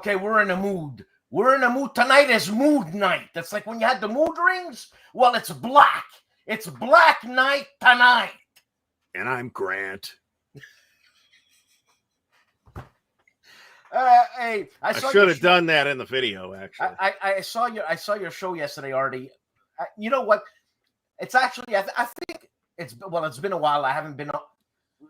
Okay, we're in a mood. We're in a mood. Tonight is mood night. That's like when you had the mood rings. Well, it's black. It's black night tonight. And I'm Grant. Hey, I should have done that in the video. Actually, I saw your show yesterday, Ardy. You know what? It's actually I think it's been a while. I haven't been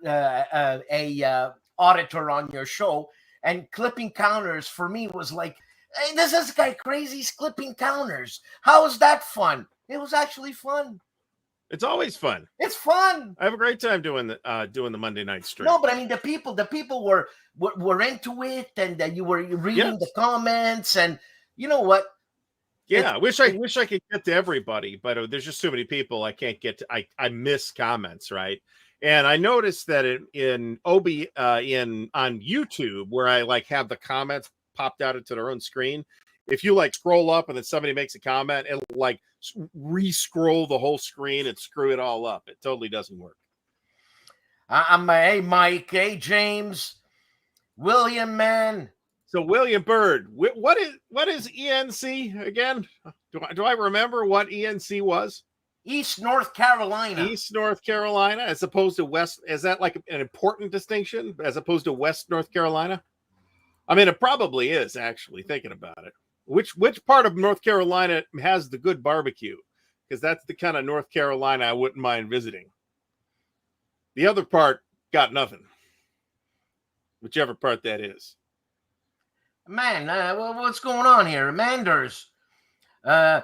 a auditor on your show, and clipping counters for me was like, hey, this guy crazy. He's clipping counters. How is that fun? It was actually fun. It's always fun. It's fun. I have a great time doing the Monday night stream. No, but I mean the people were into it, and you were reading the comments, and you know what? Yeah, I wish I could get to everybody, but there's just too many people. I can't get to. I miss comments, right? And I noticed that on YouTube, where I like have the comments popped out into their own screen, if you like scroll up and then somebody makes a comment, it'll like re-scroll the whole screen and screw it all up. It totally doesn't work. Hey Mike, hey James, William, man. So William Bird, what is ENC again? Do I remember what ENC was? East North Carolina. East North Carolina, as opposed to West. Is that like an important distinction as opposed to West North Carolina? I mean, it probably is, actually, thinking about it. Which part of North Carolina has the good barbecue? Because that's the kind of North Carolina I wouldn't mind visiting. The other part got nothing. Whichever part that is. Man, what's going on here? Manders. Iggy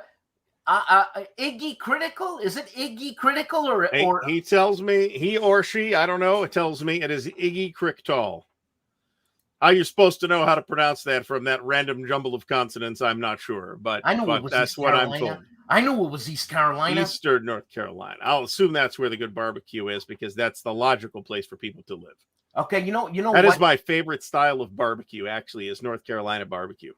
Critical? Is it Iggy Critical or he tells me, he or she, I don't know, it tells me it is Iggy Cricktall. How you're supposed to know how to pronounce that from that random jumble of consonants, I'm not sure, but I know that's what I'm told. I knew it was East Carolina. Eastern North Carolina. I'll assume that's where the good barbecue is because that's the logical place for people to live. Okay, you know that is my favorite style of barbecue, actually, is North Carolina barbecue.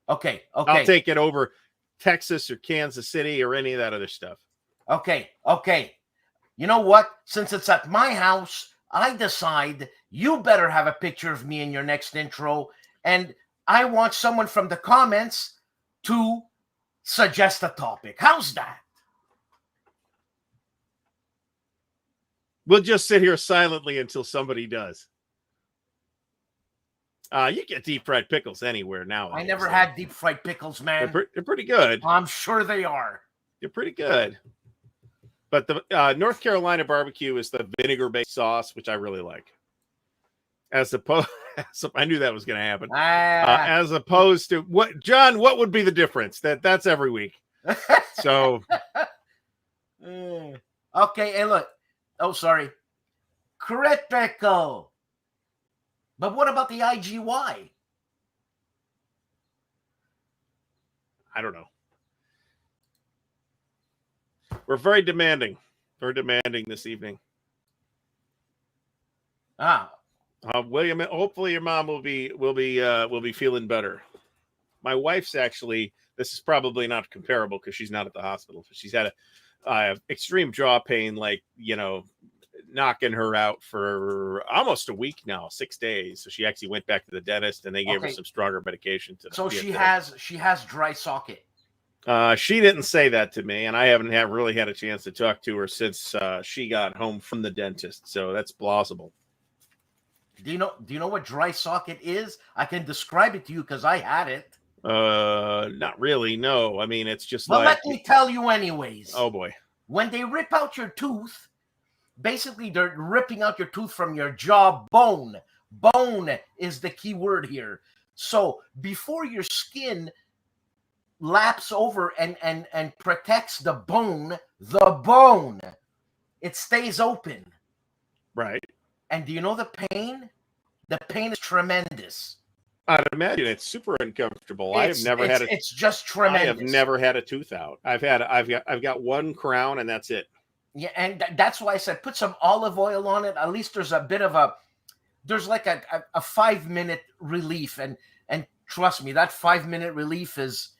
Okay. I'll take it over Texas or Kansas City or any of that other stuff. Okay. You know what? Since it's at my house, I decide you better have a picture of me in your next intro, and I want someone from the comments to suggest a topic. How's that? We'll just sit here silently until somebody does. You get deep fried pickles anywhere now. I never had deep fried pickles, man. They're pretty good. I'm sure they are. They're pretty good. But the North Carolina barbecue is the vinegar-based sauce, which I really like. As opposed, I knew that was going to happen. As opposed to what, John? What would be the difference? That's every week. So, okay. Hey, look. Oh, sorry. Critical. But what about the IGY? I don't know. We're very demanding this evening. William, hopefully your mom will be feeling better. My wife's actually, this is probably not comparable because she's not at the hospital. She's had a extreme jaw pain, like, knocking her out for almost a week now, 6 days. So she actually went back to the dentist and they gave her some stronger medication. So she has dry socket. She didn't say that to me, and I haven't really had a chance to talk to her since she got home from the dentist. So that's plausible. Do you know what dry socket is? I can describe it to you because I had it. Not really. No, I mean it's just. Well, let me tell you anyways. Oh boy. When they rip out your tooth, basically they're ripping out your tooth from your jaw bone. Bone is the key word here. So before your skin laps over and protects the bone, it stays open. Right. And do you know the pain? The pain is tremendous. I'd imagine it's super uncomfortable. I have never had it's just tremendous. I have never had a tooth out. I've got one crown and that's it. Yeah, and that's why I said put some olive oil on it. At least there's a bit of there's like a 5-minute relief, and trust me, that 5-minute relief is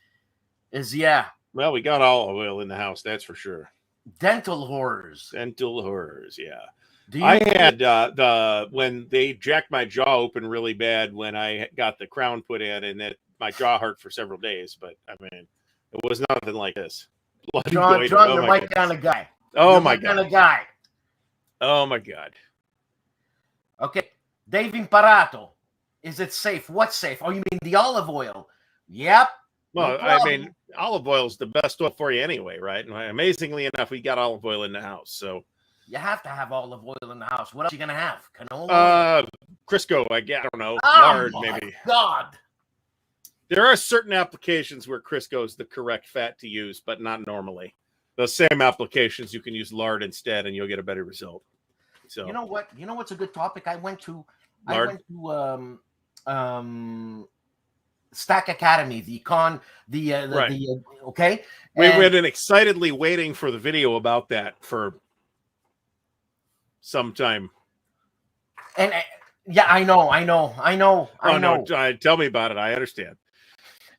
yeah. Well, we got olive oil in the house, that's for sure. Dental horrors, yeah. I had when they jacked my jaw open really bad when I got the crown put in, and that my jaw hurt for several days. But I mean, it was nothing like this. John, you're my kind of guy. Oh you're my kind god. of guy. Oh my god. Okay, Dave Imparato. Is it safe? What's safe? Oh, you mean the olive oil? Yep. Well, I mean, olive oil is the best oil for you anyway, right? And amazingly enough, we got olive oil in the house, so you have to have olive oil in the house. What else are you gonna have? Canola? Crisco, I don't know, oh lard my maybe. God. There are certain applications where Crisco is the correct fat to use, but not normally. Those same applications, you can use lard instead, and you'll get a better result. So you know what? You know what's a good topic? I went to Stack Academy, okay. We've been excitedly waiting for the video about that for some time. And yeah, I know. No, tell me about it. I understand.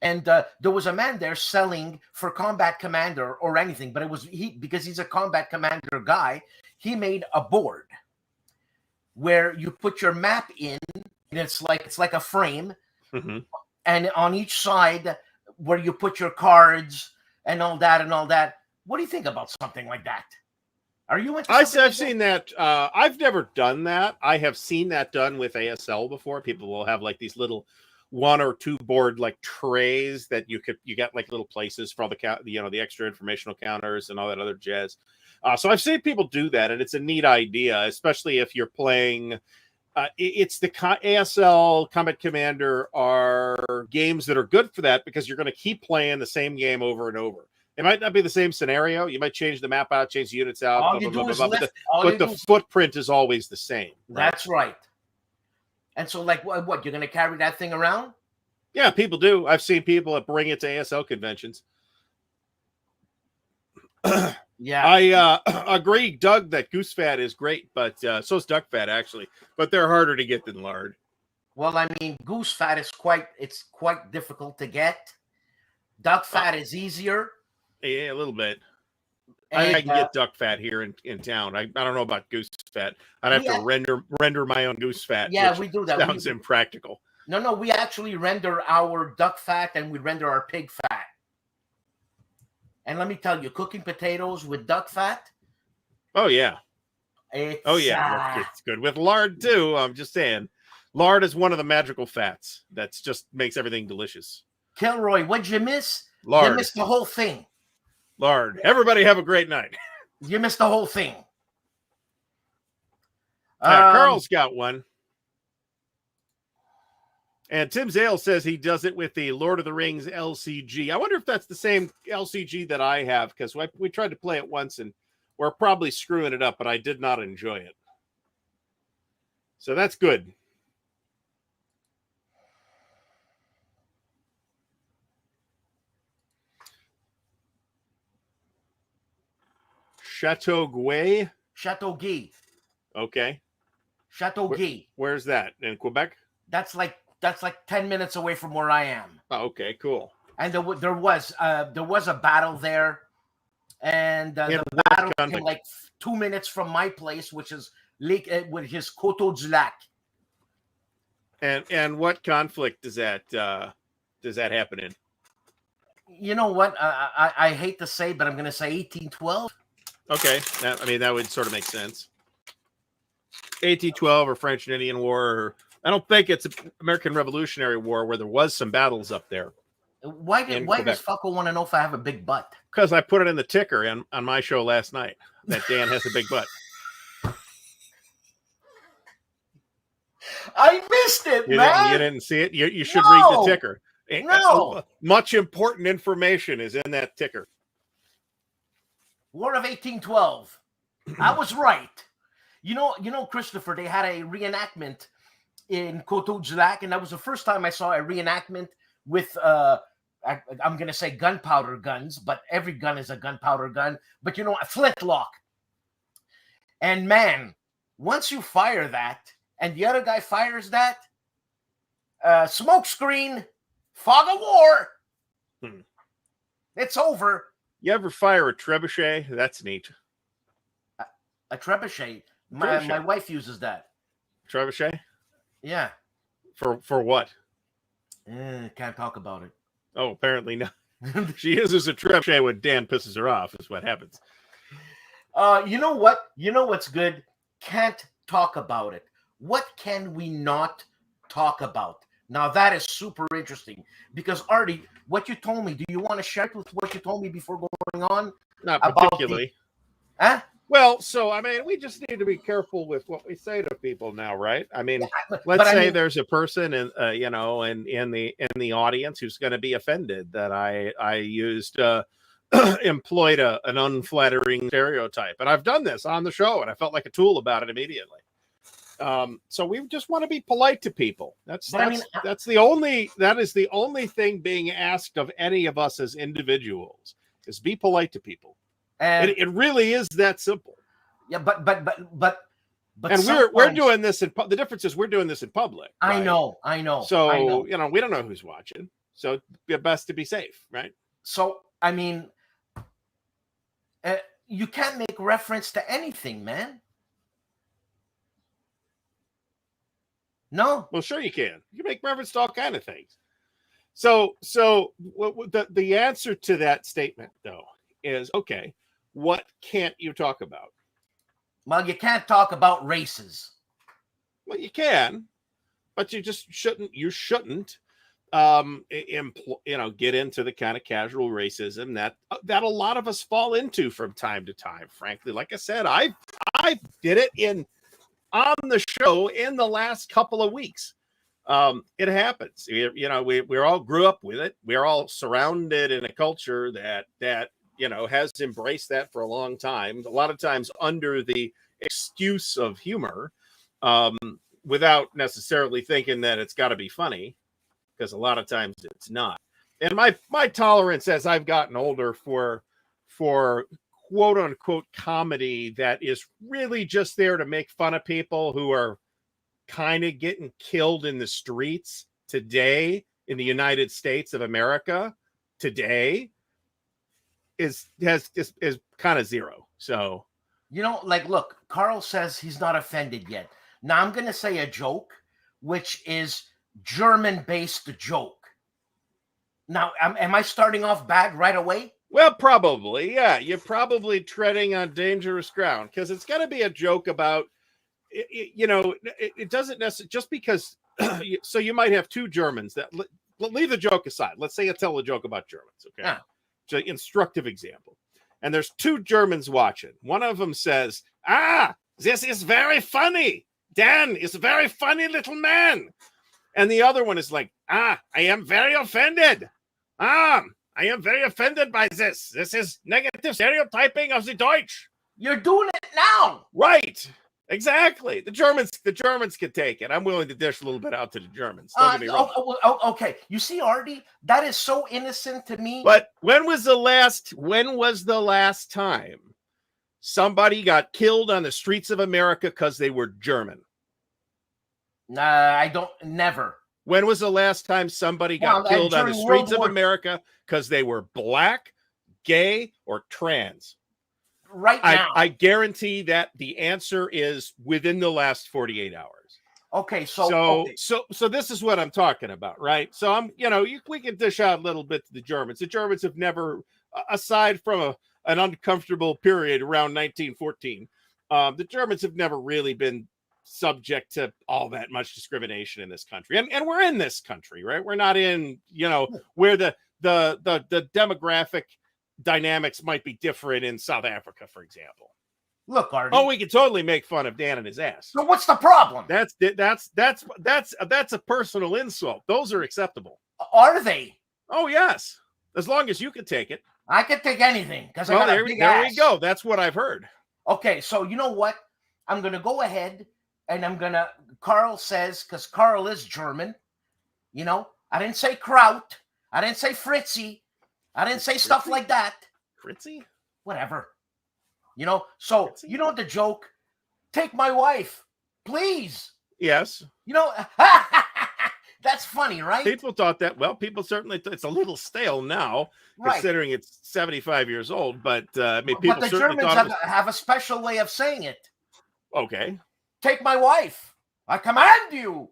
And there was a man there selling for Combat Commander or anything, but it was because he's a Combat Commander guy. He made a board where you put your map in, and it's like a frame. Mm-hmm. And on each side where you put your cards and all that. What do you think about something like that? Are you into I've seen that. I've never done that. I have seen that done with ASL before. People will have like these little 1 or 2 board like trays that you get like little places for all the extra informational counters and all that other jazz. So I've seen people do that, and it's a neat idea, especially if you're playing. It's the ASL Combat Commander are games that are good for that because you're going to keep playing the same game over and over. It might not be the same scenario. You might change the map out, change the units out, but the footprint is always the same. Right? That's right. And so, like, what you're going to carry that thing around? Yeah, people do. I've seen people that bring it to ASL conventions. Yeah, I agree, Doug, that goose fat is great, but so is duck fat actually. But they're harder to get than lard. Well, I mean, goose fat is quite difficult to get. Duck fat is easier. Yeah, a little bit. I think I can get duck fat here in town. I don't know about goose fat. I'd have to render my own goose fat. Yeah, we do that. Sounds impractical. No, we actually render our duck fat and we render our pig fat. And let me tell you, cooking potatoes with duck fat. Oh yeah. It's good with lard too. I'm just saying, lard is one of the magical fats that's just makes everything delicious. Kilroy, what'd you miss? Lard. You missed the whole thing. Lard. Everybody have a great night. You missed the whole thing. Carl's got one. And Tim Zale says he does it with the Lord of the Rings LCG. I wonder if that's the same LCG that I have, because we tried to play it once and we're probably screwing it up, but I did not enjoy it. So that's good. CATUANO? Chateauguay. Okay. Chateauguay. Where's that? In Quebec? That's like 10 minutes away from where I am. Oh, okay, cool. And there was a battle there, and the battle came like 2 minutes from my place, which is with his Coteau du Lac. And what conflict does that happen in? You know what? I hate to say, but I'm going to say 1812. Okay, that would sort of make sense. 1812 or French and Indian War, or I don't think it's American Revolutionary War where there was some battles up there. Why does Fucko want to know if I have a big butt? Because I put it in the ticker on my show last night that Dan has a big butt. I missed it, man. You didn't see it? You should read the ticker. No. Much important information is in that ticker. War of 1812. I was right. You know, Christopher, they had a reenactment in Coteau du Lac, and that was the first time I saw a reenactment with I'm gonna say gunpowder guns, but every gun is a gunpowder gun, but a flintlock. And man, once you fire that and the other guy fires that, smoke screen, fog of war. It's over. You ever fire a trebuchet? That's neat. A trebuchet. My wife uses that. Trebuchet? Yeah. For what? Can't talk about it. Oh, apparently not. She uses a trebuchet when Dan pisses her off, is what happens. You know what? You know what's good? Can't talk about it. What can we not talk about? Now that is super interesting because Ardy, what you told me, do you want to share it with what you told me before going on? Not particularly. Huh? Well, so I mean, we just need to be careful with what we say to people now, right? I mean, Yeah, let's say there's a person in the audience who's going to be offended that I used employed an unflattering stereotype, and I've done this on the show, and I felt like a tool about it immediately. So we just want to be polite to people. That is the only thing being asked of any of us as individuals is be polite to people. And it really is that simple. Yeah, but and we're doing this the difference is we're doing this in public. Right? I know. So we don't know who's watching. So it's best to be safe, right? So I mean, you can't make reference to anything, man. No. Well, sure you can. You can make reference to all kinds of things. So the answer to that statement, though, is okay. What can't you talk about? Well, you can't talk about races. Well, you can, but you just shouldn't. You shouldn't, get into the kind of casual racism that a lot of us fall into from time to time. Frankly, like I said, I did it on the show in the last couple of weeks. It happens. We all grew up with it. We're all surrounded in a culture that has embraced that for a long time. A lot of times under the excuse of humor, without necessarily thinking that it's got to be funny, because a lot of times it's not. And my tolerance as I've gotten older for quote unquote comedy that is really just there to make fun of people who are kind of getting killed in the streets today in the United States of America today is kind of zero. So, look, Carl says he's not offended yet. Now I'm going to say a joke, which is German-based joke. Now, am I starting off bad right away? Well, probably, yeah. You're probably treading on dangerous ground because it's going to be a joke about, it doesn't necessarily, just because, so you might have two Germans that, leave the joke aside. Let's say I tell a joke about Germans, okay? Yeah. So instructive example. And there's two Germans watching. One of them says, this is very funny. Dan is a very funny little man. And the other one is like, I am very offended. I am very offended by this. This is negative stereotyping of the Deutsch. You're doing it now. Right. Exactly. The Germans can take it. I'm willing to dish a little bit out to the Germans. Don't get me wrong. Okay. You see, Ardy, that is so innocent to me. But when was the last time somebody got killed on the streets of America because they were German? Never. When was the last time somebody got killed on the streets of America because they were black, gay, or trans? Right now. I guarantee that the answer is within the last 48 hours. Okay, so this is what I'm talking about, right? So we can dish out a little bit to the Germans. The Germans have never, aside from an uncomfortable period around 1914, the Germans have never really been subject to all that much discrimination in this country. And we're in this country, right? We're not in, where the demographic dynamics might be different in South Africa, for example. Look, Ardy. Oh, we can totally make fun of Dan and his ass. So what's the problem? That's a personal insult. Those are acceptable. Are they? Oh, yes. As long as you can take it. I can take anything because I got a big ass. There we go. That's what I've heard. Okay, so you know what? I'm going to go ahead and Carl says, because Carl is German, I didn't say Kraut. I didn't say Fritzy. I didn't say stuff like that. Fritzy? Whatever. So, Fritzy? The joke, take my wife, please. Yes. That's funny, right? People thought that. Well, people certainly, it's a little stale now, considering it's 75 years old, people but the Germans have a special way of saying it. Okay. Take my wife. I command you.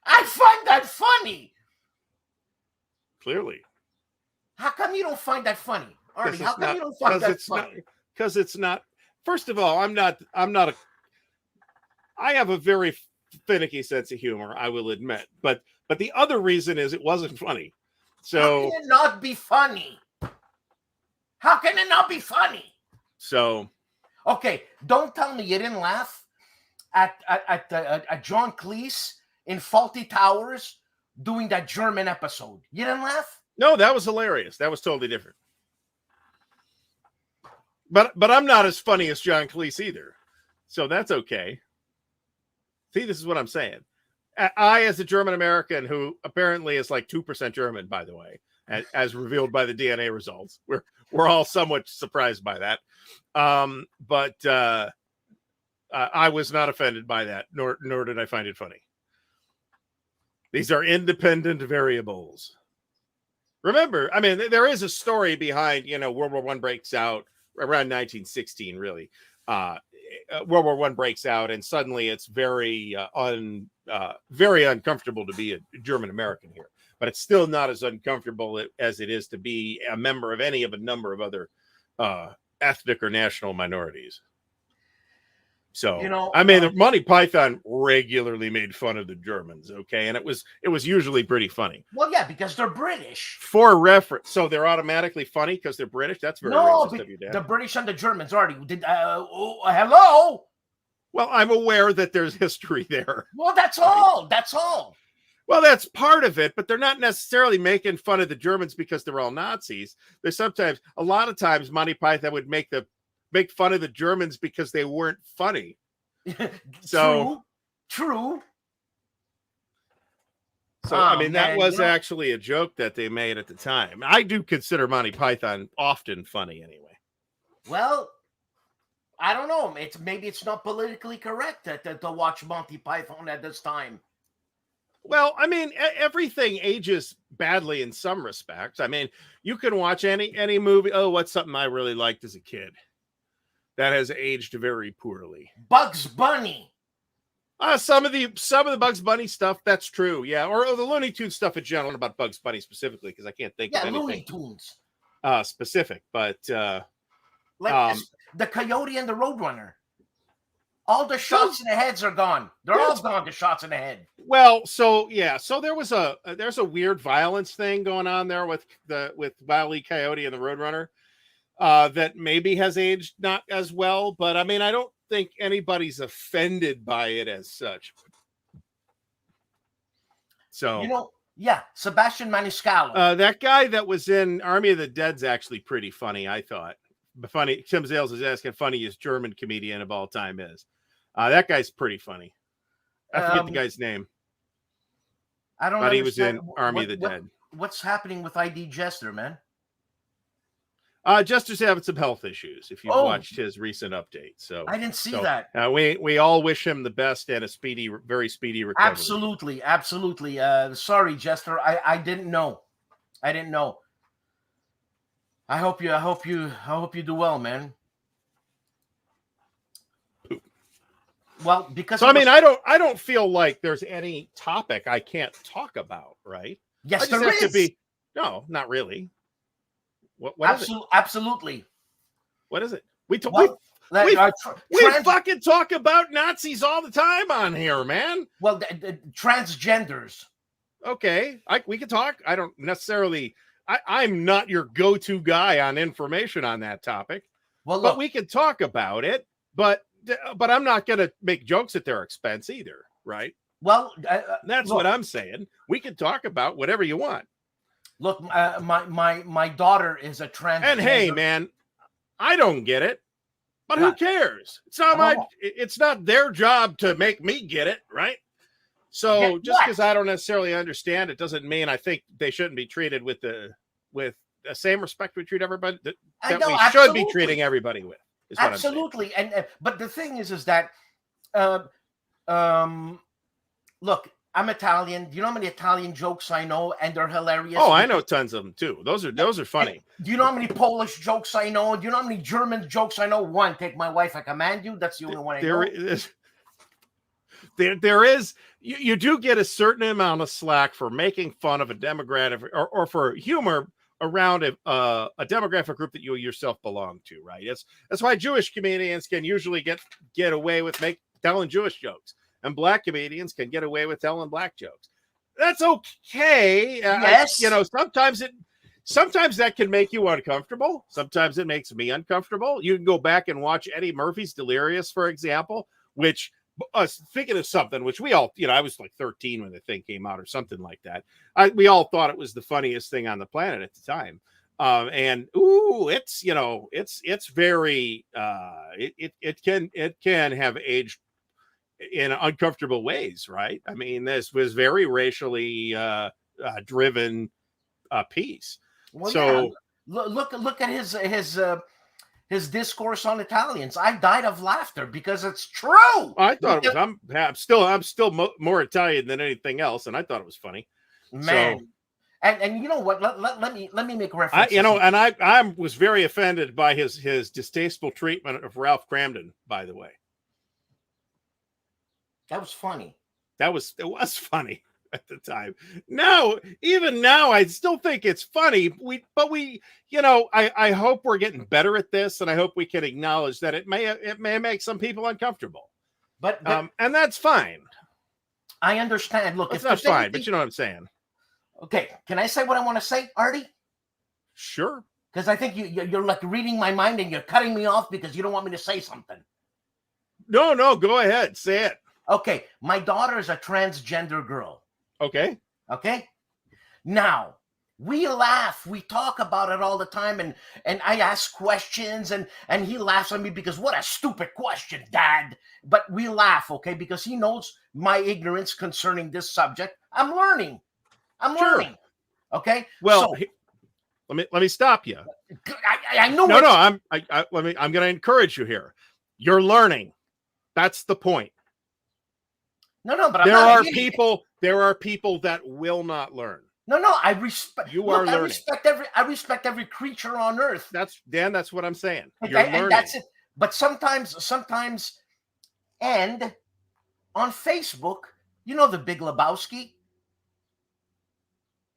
I find that funny. Clearly. How come you don't find that funny? Artie, how come you don't find Because that it's funny? not, because it's not. First of all, I have a very finicky sense of humor, I will admit. But the other reason is it wasn't funny. So how can it not be funny? How can it not be funny? So okay, don't tell me you didn't laugh at John Cleese in Faulty Towers doing that German episode. You didn't laugh? No, that was hilarious. That was totally different. But I'm not as funny as John Cleese either. So that's okay. See, this is what I'm saying. I, as a German American who apparently is like 2% German, by the way, as revealed by the DNA results, we're all somewhat surprised by that. But I was not offended by that, nor did I find it funny. These are independent variables. Remember, I mean, there is a story behind, World War I breaks out around 1916, really. World War I breaks out, and suddenly it's very uncomfortable to be a German American here. But it's still not as uncomfortable as it is to be a member of any of a number of other ethnic or national minorities. So, I mean, the Monty Python regularly made fun of the Germans, okay? And it was usually pretty funny. Well, yeah, because they're British. For reference, so they're automatically funny because they're British? That's very racist of you, Dan. The British and the Germans already did. Hello? Well, I'm aware that there's history there. Well, that's all. That's all. Well, that's part of it, but they're not necessarily making fun of the Germans because they're all Nazis. There's a lot of times, Monty Python would make fun of the Germans because they weren't funny. So true. So I mean, that was actually a joke that they made at the time. I do consider Monty Python often funny anyway. Well, I don't know. Maybe it's not politically correct to watch Monty Python at this time. Well, I mean, everything ages badly in some respects. I mean, you can watch any movie. Oh, what's something I really liked as a kid? That has aged very poorly. Bugs Bunny. Some of the Bugs Bunny stuff, that's true, yeah. Or the Looney Tunes stuff in general, not about Bugs Bunny specifically, because I can't think of anything. Looney Tunes. Specific, but like the Coyote and the Roadrunner. All the shots in the heads are gone. They're all gone. The shots in the head. Well, so yeah, so there's a weird violence thing going on there with Wile E. Coyote and the Roadrunner. That maybe has aged not as well, but I mean, I don't think anybody's offended by it as such. So, Sebastian Maniscalco. That guy that was in Army of the Dead's actually pretty funny, I thought. Funny. Tim Zales is asking funniest German comedian of all time is. That guy's pretty funny. I forget the guy's name. I don't know. But he was in Army of the Dead. What's happening with ID Jester, man? Jester's having some health issues. If you've watched his recent update, so I didn't see that. We all wish him the best and a very speedy recovery. Absolutely. Sorry, Jester. I didn't know. I hope you do well, man. Poop. Well, because I don't feel like there's any topic I can't talk about, right? Yes, there is. No, not really. What is it? Absolutely. What is it? We fucking talk about Nazis all the time on here, man. Well, transgenders. Okay, we can talk. I don't necessarily. I'm not your go-to guy on information on that topic. Well, look, but we can talk about it. But I'm not going to make jokes at their expense either, right? Well, that's what I'm saying. We can talk about whatever you want. Look, my daughter is a transgender. And hey, man, I don't get it, but who cares? It's not their job to make me get it, right? So just because I don't necessarily understand it doesn't mean I think they shouldn't be treated with the same respect we treat everybody that we should be treating everybody with. Is what absolutely, but the thing is that look, I'm Italian. Do you know how many Italian jokes I know, and they're hilarious? Oh, I know tons of them too. Those are funny. Do you know how many Polish jokes I know? Do you know how many German jokes I know? One, take my wife, I command you. That's the only one I know. There is you do get a certain amount of slack for making fun of a demographic or for humor around a demographic group that you yourself belong to, right? That's why Jewish comedians can usually get away with telling Jewish jokes, and black comedians can get away with telling black jokes. That's okay. Yes. Sometimes that can make you uncomfortable. Sometimes it makes me uncomfortable. You can go back and watch Eddie Murphy's Delirious, for example, which speaking of something which we all, I was like 13 when the thing came out or something like that. We all thought it was the funniest thing on the planet at the time. And it's very it can have aged in uncomfortable ways, right? I mean, this was very racially driven piece. Well, so yeah. Look at his discourse on Italians. I died of laughter because it's true. I thought it was. I'm still more Italian than anything else, and I thought it was funny, man. So, and you know what? Let me make reference. I was very offended by his distasteful treatment of Ralph Cramden. By the way, that was funny. It was funny at the time. Even now, I still think it's funny. I hope we're getting better at this, and I hope we can acknowledge that it may make some people uncomfortable. But and that's fine. I understand. Look, it's not fine, but you know what I'm saying. Okay, can I say what I want to say, Artie? Sure. Because I think you're like reading my mind and you're cutting me off because you don't want me to say something. No, go ahead, say it. Okay, my daughter is a transgender girl. Okay. Now, we laugh. We talk about it all the time, and I ask questions, and he laughs at me because what a stupid question, Dad. But we laugh, okay, because he knows my ignorance concerning this subject. I'm learning. Learning. Okay. Well, let me stop you. I know. No. I'm going to encourage you here. You're learning. That's the point. No, but there are people that will not learn. No, I respect. You are learning. I respect every creature on earth. That's what I'm saying. Okay, You're learning. And that's it. But sometimes, and on Facebook, you know the Big Lebowski.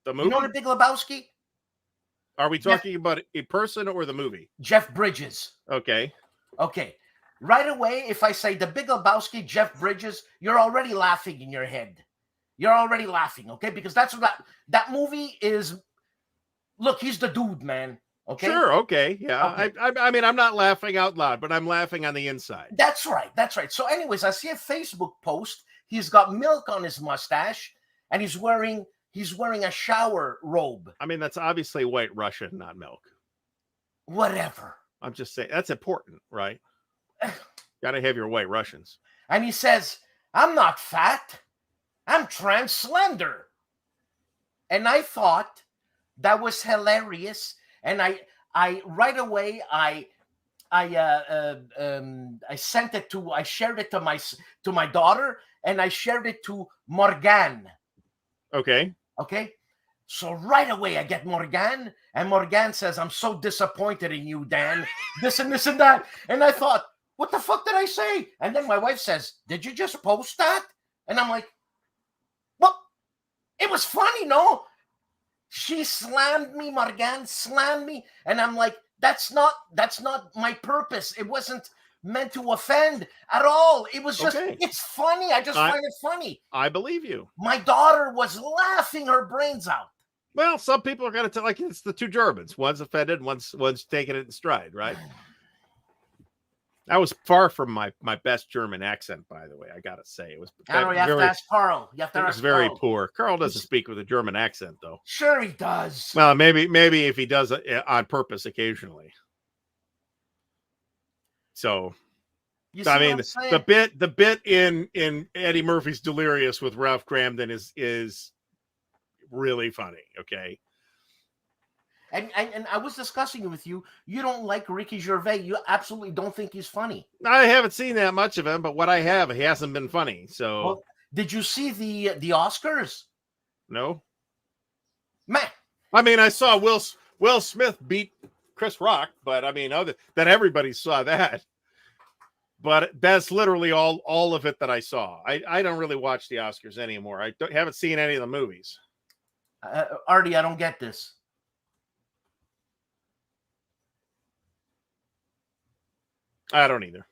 The movie. You know the Big Lebowski. Are we talking about a person or the movie? Jeff Bridges. Okay. Right away, if I say the Big Lebowski, Jeff Bridges, you're already laughing in your head. You're already laughing, okay? Because that's what that movie is. Look, he's the dude, man. Okay. Sure. Okay. Yeah. Okay. I mean, I'm not laughing out loud, but I'm laughing on the inside. That's right. So, anyways, I see a Facebook post. He's got milk on his mustache, and he's wearing a shower robe. I mean, that's obviously White Russian, not milk. Whatever. I'm just saying that's important, right? Got to have your White Russians. And he says, "I'm not fat. I'm trans-slender." And I thought that was hilarious. And I right away I shared it to my daughter, and I shared it to Morgan. Okay. So right away I get Morgan, and Morgan says, "I'm so disappointed in you, Dan. This and that." And I thought, what the fuck did I say? And then my wife says, "Did you just post that?" And I'm like, well, it was funny, no? She slammed me, Morgan slammed me. And I'm like, that's not my purpose. It wasn't meant to offend at all. It was just, It's funny. I just find it funny. I believe you. My daughter was laughing her brains out. Well, some people are going to tell, like, it's the two Germans. One's offended, one's taking it in stride, right? That was far from my best German accent, by the way. I gotta say, it was. You have to ask Carl. It was very poor. Carl doesn't speak with a German accent, though. Sure, he does. Well, maybe if he does it on purpose occasionally. So, I mean, the bit in Eddie Murphy's Delirious with Ralph Cramden is really funny. Okay. And I was discussing with you. You don't like Ricky Gervais. You absolutely don't think he's funny. I haven't seen that much of him, but what I have, he hasn't been funny. So, well, Did you see the Oscars? No. Man, I mean, I saw Will Smith beat Chris Rock, but I mean, other that everybody saw that. But that's literally all of it that I saw. I don't really watch the Oscars anymore. I haven't seen any of the movies. Artie, I don't get this. I don't either.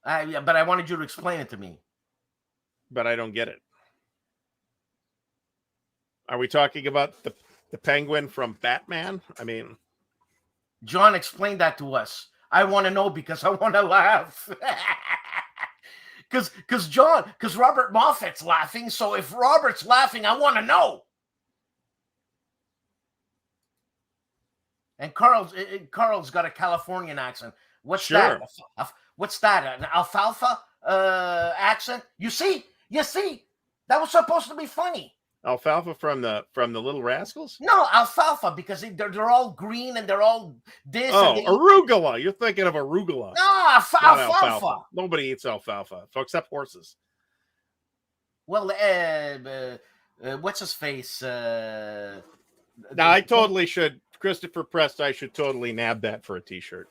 Yeah, but I wanted you to explain it to me. But I don't get it. Are we talking about the penguin from Batman? I mean, John, explain that to us. I want to know because I want to laugh. Because Robert Moffat's laughing. So if Robert's laughing, I want to know. And Carl's got a Californian accent. What's that? What's that? An alfalfa accent? You see, that was supposed to be funny. Alfalfa from the Little Rascals? No, alfalfa, because they're all green and they're all this. Oh, arugula. You're thinking of arugula. No, alfalfa. Nobody eats alfalfa, except horses. Well, what's his face? Now, I totally should, Christopher Prest, I should totally nab that for a t-shirt,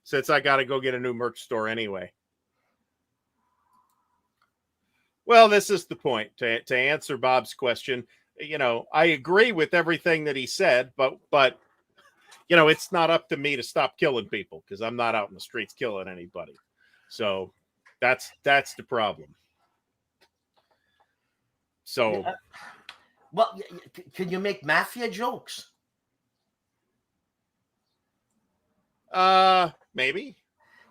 since I got to go get a new merch store anyway. Well, this is the point. To answer Bob's question, you know, I agree with everything that he said, but you know, it's not up to me to stop killing people because I'm not out in the streets killing anybody. So that's the problem. So, well, can you make mafia jokes? Maybe.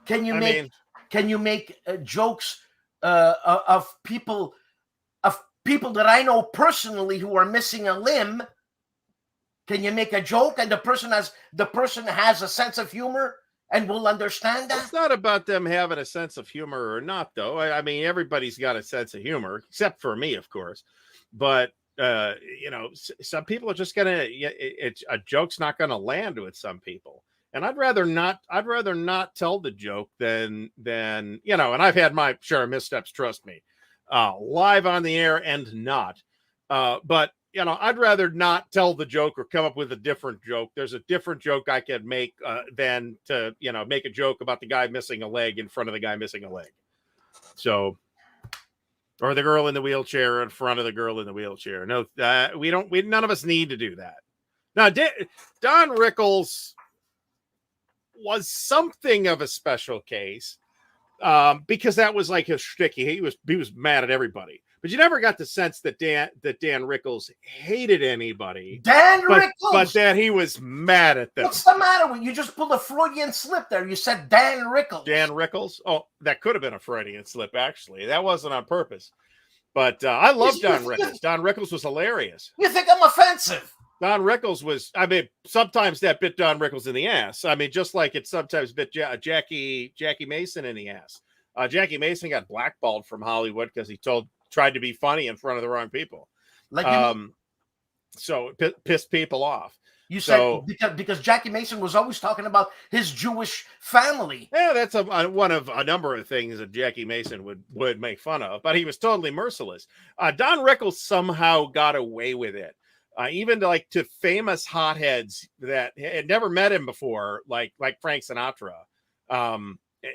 Can you make jokes of people that I know personally who are missing a limb? Can you make a joke and the person has a sense of humor and will understand that? It's not about them having a sense of humor or not, though. I mean, everybody's got a sense of humor, except for me, of course. But you know, some people are just gonna. A joke's not gonna land with some people. And I'd rather not tell the joke than you know, and I've had my share of missteps, trust me, live on the air and not. But you know, I'd rather not tell the joke or come up with a different joke. There's a different joke I could make than to, you know, make a joke about the guy missing a leg in front of the guy missing a leg. So, or the girl in the wheelchair in front of the girl in the wheelchair. No, none of us need to do that. Now, Don Rickles was something of a special case because that was like his shtick. He was mad at everybody, but you never got the sense that Dan Rickles hated anybody. But that he was mad at them. What's the matter with you? Just pulled a Freudian slip there. You said Dan Rickles. Dan Rickles. Oh, that could have been a Freudian slip. Actually, that wasn't on purpose. But I love Don Rickles. Don Rickles was hilarious. You think I'm offensive? Don Rickles was, I mean, sometimes that bit Don Rickles in the ass. I mean, just like it sometimes bit Jackie Mason in the ass. Jackie Mason got blackballed from Hollywood because he tried to be funny in front of the wrong people. So it pissed people off. You said because Jackie Mason was always talking about his Jewish family. Yeah, that's one of a number of things that Jackie Mason would make fun of, but he was totally merciless. Don Rickles somehow got away with it. Even to famous hotheads that had never met him before, like Frank Sinatra.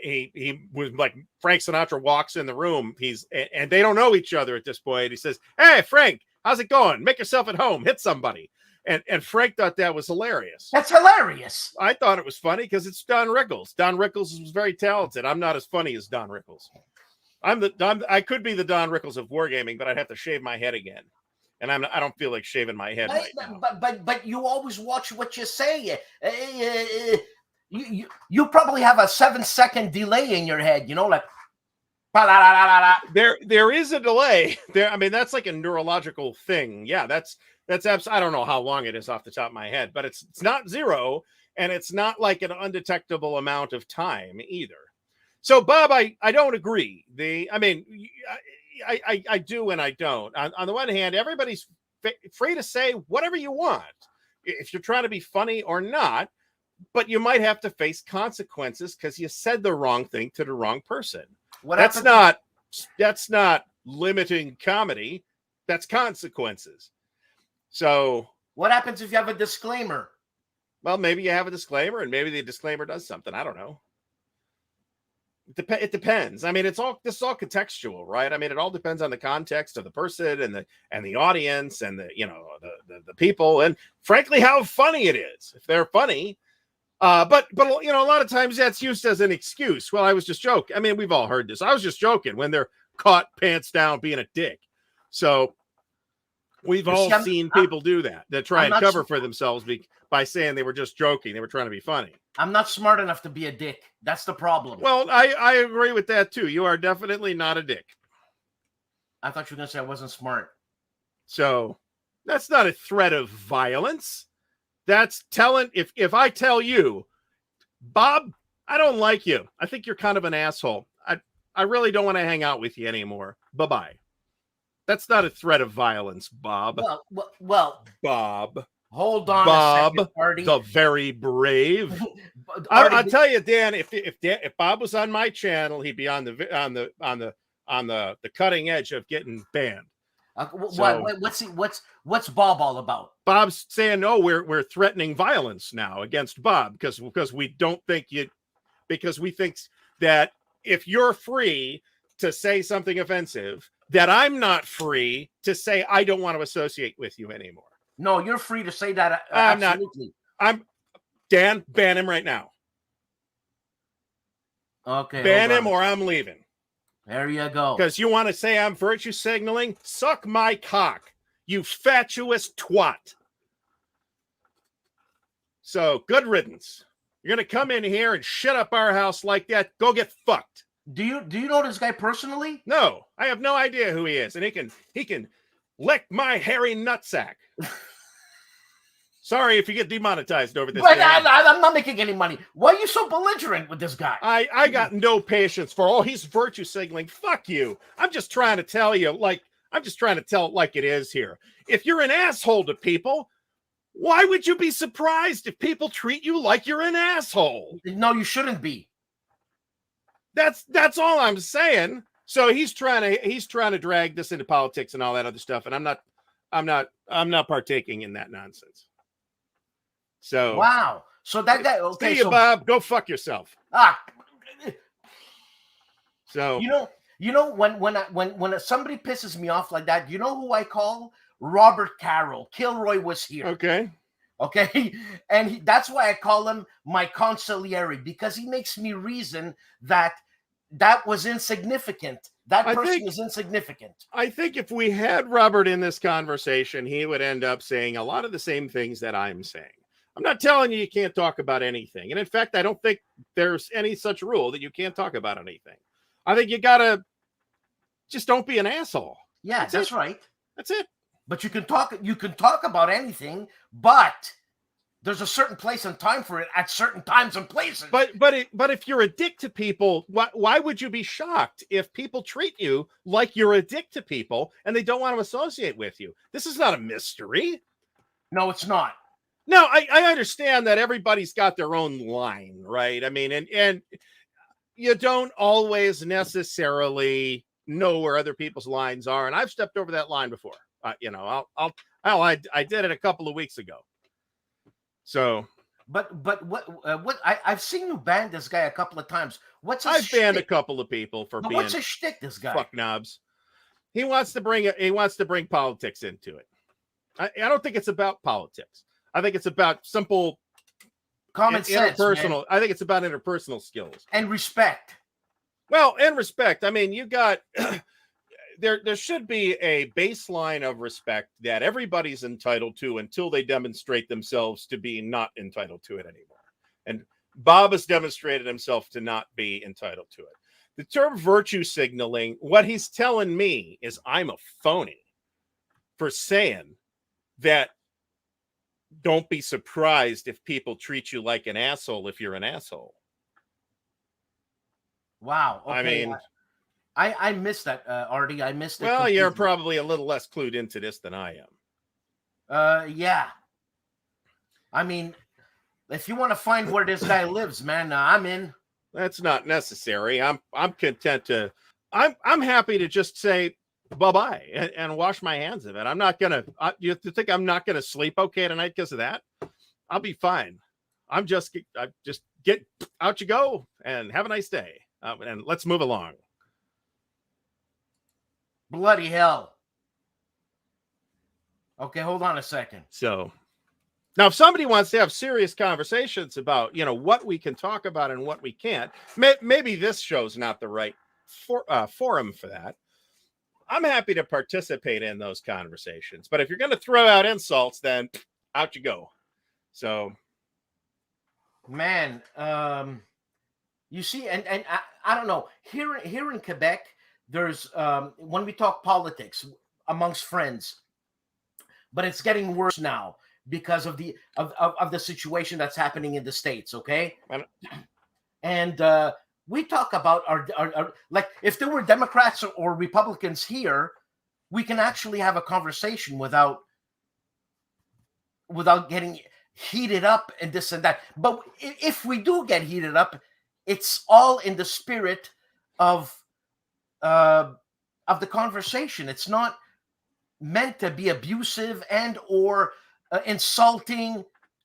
He was like, Frank Sinatra walks in the room. And they don't know each other at this point. He says, "Hey, Frank, how's it going? Make yourself at home. Hit somebody." And Frank thought that was hilarious. That's hilarious. I thought it was funny because it's Don Rickles. Don Rickles was very talented. I'm not as funny as Don Rickles. I could be the Don Rickles of wargaming, but I'd have to shave my head again. And I don't feel like shaving my head right now. But you always watch what you say. You probably have a 7-second delay in your head. You know, like. There is a delay there. I mean, that's like a neurological thing. Yeah, that's I don't know how long it is off the top of my head, but it's not zero, and it's not like an undetectable amount of time either. So, Bob, I don't agree. I do and I don't. On the one hand, everybody's free to say whatever you want if you're trying to be funny or not, but you might have to face consequences because you said the wrong thing to the wrong person. That's not limiting comedy, that's consequences. So what happens if you have a disclaimer? Well, maybe you have a disclaimer, and maybe the disclaimer does something. I don't know. It depends. I mean, this is all contextual, right? I mean, it all depends on the context of the person and the audience and the people, and frankly, how funny it is. If they're funny, but a lot of times that's used as an excuse. Well, I was just joking. I mean, we've all heard this. I was just joking when they're caught pants down being a dick. So we've all seen people do that try and cover for themselves by saying they were just joking. They were trying to be funny. I'm not smart enough to be a dick. That's the problem. Well, I agree with that too. You are definitely not a dick. I thought you were going to say I wasn't smart. So that's not a threat of violence. That's telling, if I tell you, Bob, I don't like you. I think you're kind of an asshole. I really don't want to hang out with you anymore. Bye-bye. That's not a threat of violence, Bob. Well, Bob. Hold on, Bob, a second, Ardy. the very brave. I'll tell you, Dan. If Bob was on my channel, he'd be on the cutting edge of getting banned. What's Bob all about? Bob's saying, "No, we're threatening violence now against Bob because we don't think you, because we think that if you're free to say something offensive, that I'm not free to say I don't want to associate with you anymore." No, you're free to say that. I'm absolutely. not. Dan, ban him right now. Okay. Ban him or I'm leaving. There you go. Because you want to say I'm virtue signaling? Suck my cock, you fatuous twat. So, good riddance. You're going to come in here and shut up our house like that. Go get fucked. Do you know this guy personally? No, I have no idea who he is. And he can lick my hairy nutsack. Sorry if you get demonetized over this. But I'm not making any money. Why are you so belligerent with this guy? I got no patience for he's virtue signaling. Fuck you. I'm just trying to tell you, like it is here. If you're an asshole to people, why would you be surprised if people treat you like you're an asshole? No, you shouldn't be. That's all I'm saying. So he's trying to drag this into politics and all that other stuff, and I'm not partaking in that nonsense. So wow. So that guy. Okay, see you, Bob. Go fuck yourself. So you know when somebody pisses me off like that, you know who I call? Robert Carroll. KilRoyWasHere. Okay, and that's why I call him my consigliere, because he makes me reason that was insignificant. That person is insignificant. I think if we had Robert in this conversation, he would end up saying a lot of the same things that I'm saying. I'm not telling you can't talk about anything. And in fact, I don't think there's any such rule that you can't talk about anything. I think you gotta just don't be an asshole. Yeah, that's right. That's it. But you can talk about anything, but there's a certain place and time for it at certain times and places. But if you're a dick to people, why would you be shocked if people treat you like you're a dick to people and they don't want to associate with you? This is not a mystery. No, it's not. No, I understand that everybody's got their own line, right? I mean, and you don't always necessarily know where other people's lines are, and I've stepped over that line before. I did it a couple of weeks ago. So, but what I've seen you ban this guy a couple of times. I've banned a couple of people for being what's his shtick? This guy fuck knobs. He wants to bring politics into it. I don't think it's about politics. I think it's about simple common sense, interpersonal. I think it's about interpersonal skills and respect. Well, and respect. I mean, you got there should be a baseline of respect that everybody's entitled to until they demonstrate themselves to be not entitled to it anymore. And Bob has demonstrated himself to not be entitled to it. The term virtue signaling, what he's telling me is I'm a phony for saying that don't be surprised if people treat you like an asshole if you're an asshole. Wow. Okay. I mean, I missed that, Ardy. I missed it. Well, completely. You're probably a little less clued into this than I am. Yeah. I mean, if you want to find where this guy lives, man, I'm in. That's not necessary. I'm content to. I'm happy to just say bye-bye and wash my hands of it. I'm not gonna you have to think I'm not gonna sleep okay tonight because of that. I'll be fine. I just get out you go and have a nice day. And let's move along. Bloody hell. Okay, hold on a second. So now, if somebody wants to have serious conversations about, what we can talk about and what we can't, maybe this show's not the right forum for that. I'm happy to participate in those conversations. But if you're going to throw out insults, then out you go. So, man, you see, and I don't know. Here in Quebec, there's when we talk politics amongst friends, but it's getting worse now because of the situation that's happening in the States. Okay, and we talk about our like if there were Democrats or Republicans here, we can actually have a conversation without getting heated up and this and that. But if we do get heated up, it's all in the spirit of the conversation. It's not meant to be abusive and or insulting.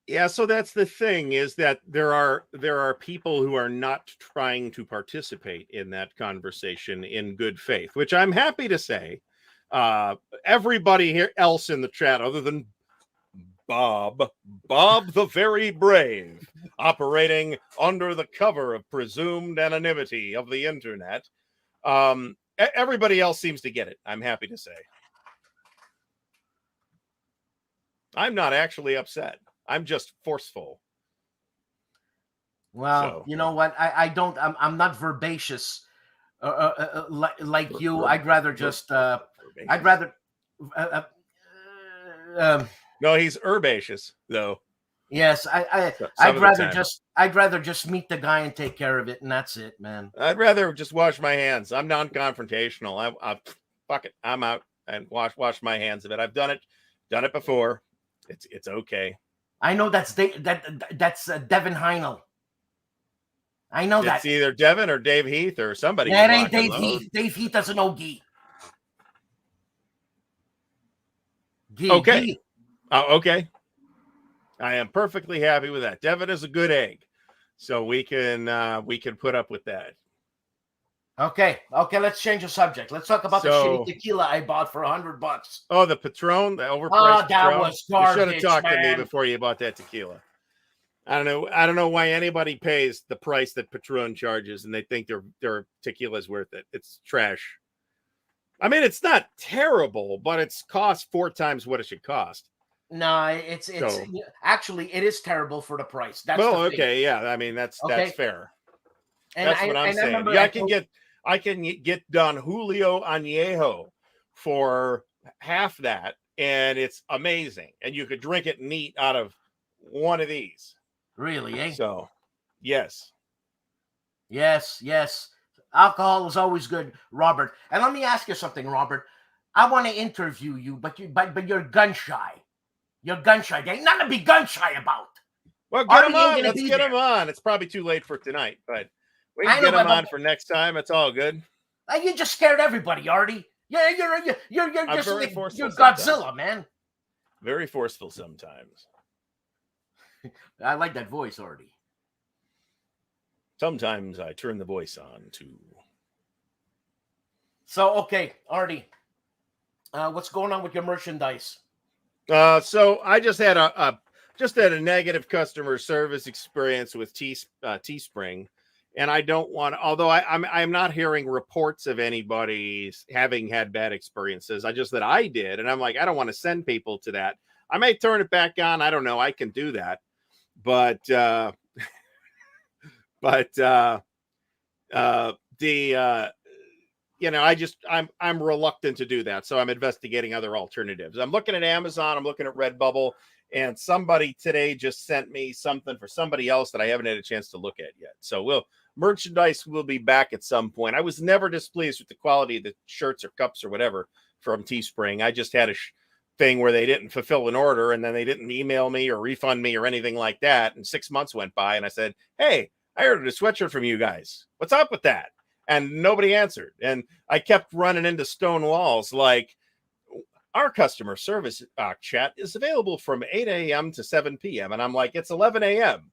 Yeah, so that's the thing, is that there are people who are not trying to participate in that conversation in good faith, which I'm happy to say. Everybody here else in the chat, other than Bob the Very Brave, operating under the cover of presumed anonymity of the internet. Everybody else seems to get it, I'm happy to say. I'm not actually upset. I'm just forceful. Well, so, you know what? I'm not verbaceous like you. I'd rather just, no, he's herbaceous though. Yes, I'd rather just meet the guy and take care of it, and that's it, man. I'd rather just wash my hands. I'm non-confrontational. I fuck it. I'm out and wash my hands of it. I've done it before. It's okay. I know that's Devin Heinel. I know that. It's either Devin or Dave Heath or somebody. That ain't Dave Heath. Dave Heath doesn't know Gee. Okay. Okay. I am perfectly happy with that. Devin is a good egg, so we can put up with that. Okay. Let's change the subject. Let's talk about the shitty tequila I bought for $100. Oh, the Patron, the overpriced that Patron. was garbage. You should have talked to me before you bought that tequila. I don't know why anybody pays the price that Patron charges and they think their tequila is worth it. It's trash. I mean, it's not terrible, but it's cost 4 times what it should cost. No, it's actually it is terrible for the price. That's okay, yeah. I mean, that's fair. And that's what I'm saying. Yeah, I can get Don Julio Añejo for half that, and it's amazing. And you could drink it neat out of one of these. Really, eh? So, yes. Alcohol is always good, Robert. And let me ask you something, Robert. I want to interview you, but you're gun shy. You're gun shy. There ain't nothing to be gun shy about. Well, get him on. Let's get him on. It's probably too late for tonight, but we can get him on for next time. It's all good. You just scared everybody, Ardy. Yeah, you're Godzilla, man. Very forceful sometimes. I like that voice, Ardy. Sometimes I turn the voice on too. So, okay, Ardy, what's going on with your merchandise? So I just had a negative customer service experience with Teespring, and I don't want. Although I'm not hearing reports of anybody having had bad experiences. That I did, and I'm like, I don't want to send people to that. I may turn it back on. I don't know. I can do that, but I'm reluctant to do that. So I'm investigating other alternatives. I'm looking at Amazon. I'm looking at Redbubble, and somebody today just sent me something for somebody else that I haven't had a chance to look at yet. So merchandise will be back at some point. I was never displeased with the quality of the shirts or cups or whatever from Teespring. I just had a thing where they didn't fulfill an order, and then they didn't email me or refund me or anything like that. And 6 months went by, and I said, hey, I ordered a sweatshirt from you guys. What's up with that? and nobody answered. And I kept running into stone walls like, our customer service chat is available from 8 a.m. to 7 p.m. And I'm like, it's 11 a.m.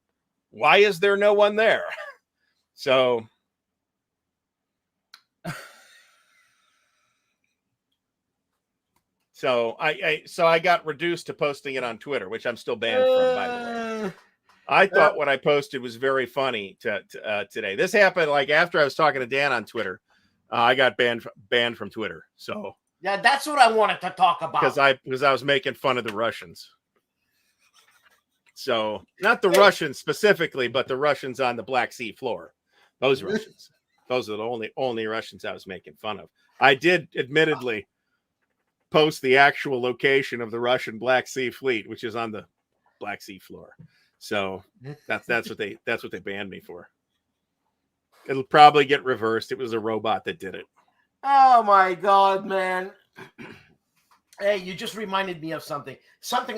Why is there no one there? So I got reduced to posting it on Twitter, which I'm still banned from, by the way. I thought what I posted was very funny today. This happened like after I was talking to Dan on Twitter. I got banned from Twitter. So yeah, that's what I wanted to talk about. Because I was making fun of the Russians. So not the Russians specifically, but the Russians on the Black Sea floor. Those Russians. Those are the only Russians I was making fun of. I did admittedly post the actual location of the Russian Black Sea fleet, which is on the Black Sea floor. So that's what they banned me for. It'll probably get reversed. It was a robot that did it. Oh my God, man. Hey, you just reminded me of something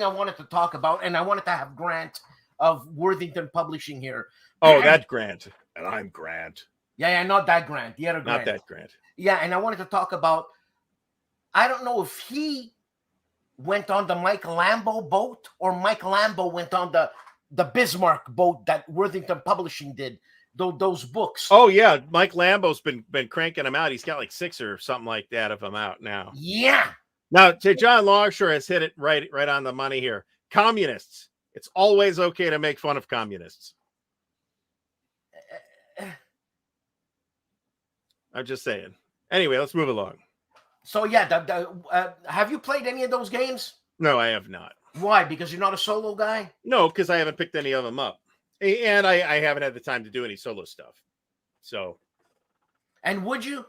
I wanted to talk about, and I wanted to have Grant of Worthington Publishing here. Oh, that Grant. And I'm Grant. Yeah, not that Grant. The other Grant. Not that Grant. Yeah, and I wanted to talk about, I don't know if he went on the Mike Lambo boat or Mike Lambo went on the Bismarck boat that Worthington Publishing did. Those books. Oh yeah, Mike Lambo's been cranking them out. He's got like 6 or something like that of them out now. Yeah. Now, John Longshore has hit it right on the money here. Communists. It's always okay to make fun of communists. I'm just saying. Anyway, let's move along. So yeah, have you played any of those games? No, I have not. Why? Because you're not a solo guy? No, because I haven't picked any of them up. And I haven't had the time to do any solo stuff. So. And would you?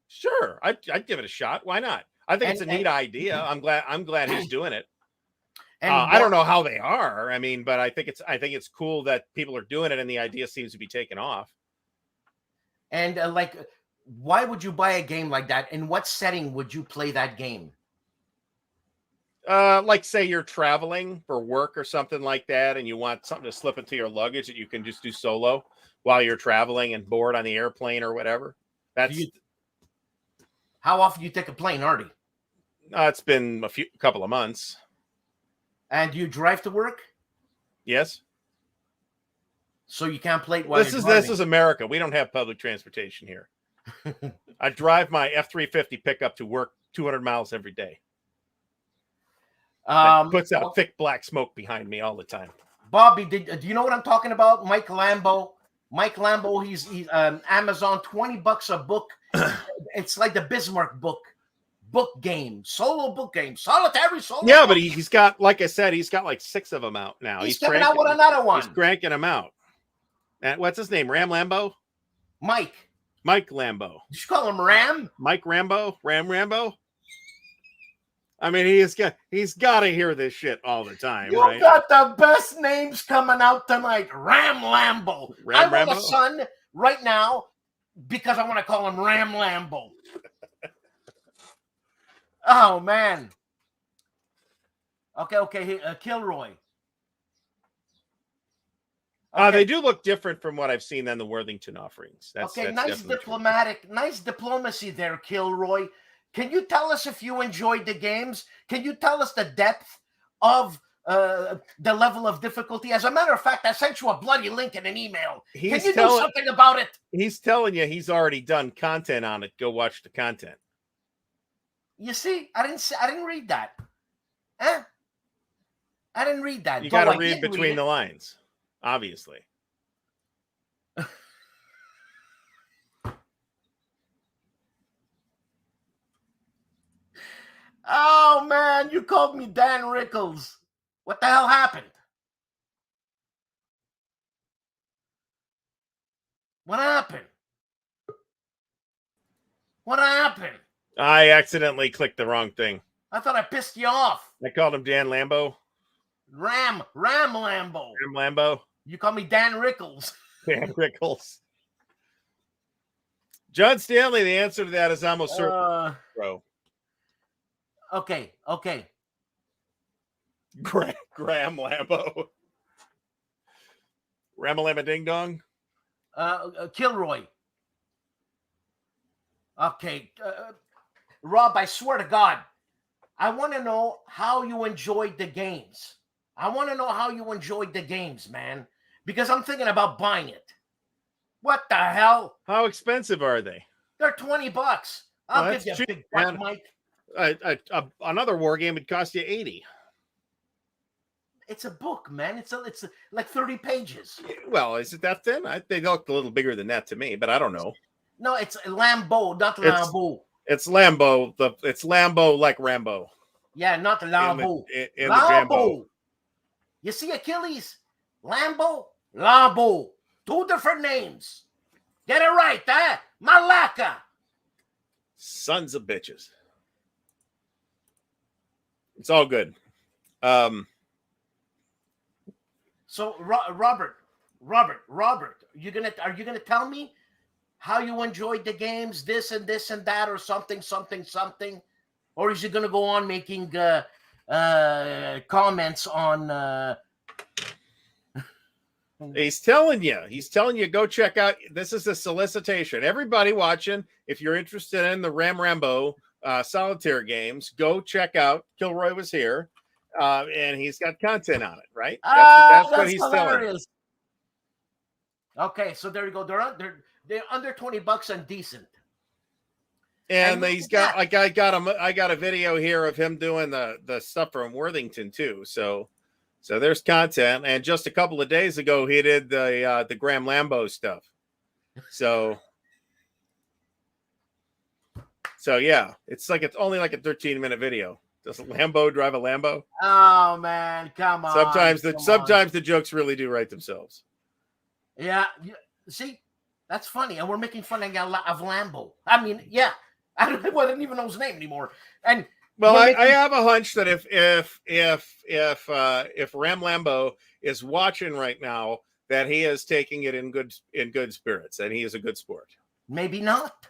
Sure. I'd give it a shot. Why not? I think it's a neat idea. I'm glad he's doing it. And I don't know how they are. I mean, but I think it's cool that people are doing it and the idea seems to be taking off. And like, why would you buy a game like that? In what setting would you play that game? Like say you're traveling for work or something like that, and you want something to slip into your luggage that you can just do solo while you're traveling and bored on the airplane or whatever. That's how often do you take a plane, Ardy? It's been a couple of months. And do you drive to work? Yes. So you can't play it while this is America. We don't have public transportation here. I drive my F-350 pickup to work 200 miles every day. Puts out thick black smoke behind me all the time. Bobby, do you know what I'm talking about? Mike Lambo. Mike Lambo, he's Amazon, $20 a book. It's like the Bismarck book game, solo book game, solitary solo. Yeah, but he's got, like I said, he's got like 6 of them out now. He's coming out with another one. He's cranking them out. And what's his name? Ram Lambo? Mike Lambo. Did you call him Ram? Mike Rambo? Rambo? I mean, he's got to hear this shit all the time, you right? got the best names coming out tonight. Ram Lambo. I want a son right now because I want to call him Ram Lambo. Oh, man. Okay. Kilroy. Okay. They do look different from what I've seen than the Worthington offerings. That's nice diplomacy there, Kilroy. Can you tell us if you enjoyed the games? Can you tell us the depth of the level of difficulty? As a matter of fact, I sent you a bloody link in an email. Can you do something about it? He's telling you he's already done content on it. Go watch the content. You see, I didn't read that. Huh? I didn't read that. You got to read between the lines, obviously. Oh, man, you called me Dan Rickles. What the hell happened? What happened? What happened? I accidentally clicked the wrong thing. I thought I pissed you off. I called him Dan Lambo. Ram Lambo. Ram Lambo. You call me Dan Rickles. Dan Rickles. John Stanley, the answer to that is almost certain, bro. Okay. Graham Lambo. Ramalama Ding Dong. Kilroy. Okay, Rob, I swear to God, I want to know how you enjoyed the games. I want to know how you enjoyed the games, man, because I'm thinking about buying it. What the hell? How expensive are they? They're $20. I'll give you a big buck, Mike. Another war game would cost you $80. It's a book, man. It's like 30 pages. Well, is it that thin? They look a little bigger than that to me, but I don't know. No, it's Lambeau, not Lambeau. It's Lambeau. It's Lambeau like Rambo. Yeah, not Lambeau. In the Jambo. You see Achilles? Lambeau? Lambeau. Two different names. Get it right, huh? Malacca. Sons of bitches. It's all good. So Robert, are you gonna tell me how you enjoyed the games, this and this and that, or something, or is he gonna go on making comments on? He's telling you, go check out. This is a solicitation. Everybody watching, if you're interested in the Rambo solitaire games, go check out KilRoyWasHere. And he's got content on it, right? That's what he's hilarious. Telling. Okay, so there you go. They're under $20 and decent. And he's got I got a video here of him doing the stuff from Worthington too. So there's content. And just a couple of days ago, he did the Graham Lambeau stuff. So yeah, it's only like a 13-minute video. Does Lambeau drive a Lambo? Oh man, come on. Sometimes the jokes really do write themselves. Yeah, see, that's funny, and we're making fun of Lambeau. I mean, yeah, I don't even know his name anymore. And well, I have a hunch that if Ram Lambeau is watching right now, that he is taking it in good spirits, and he is a good sport. Maybe not.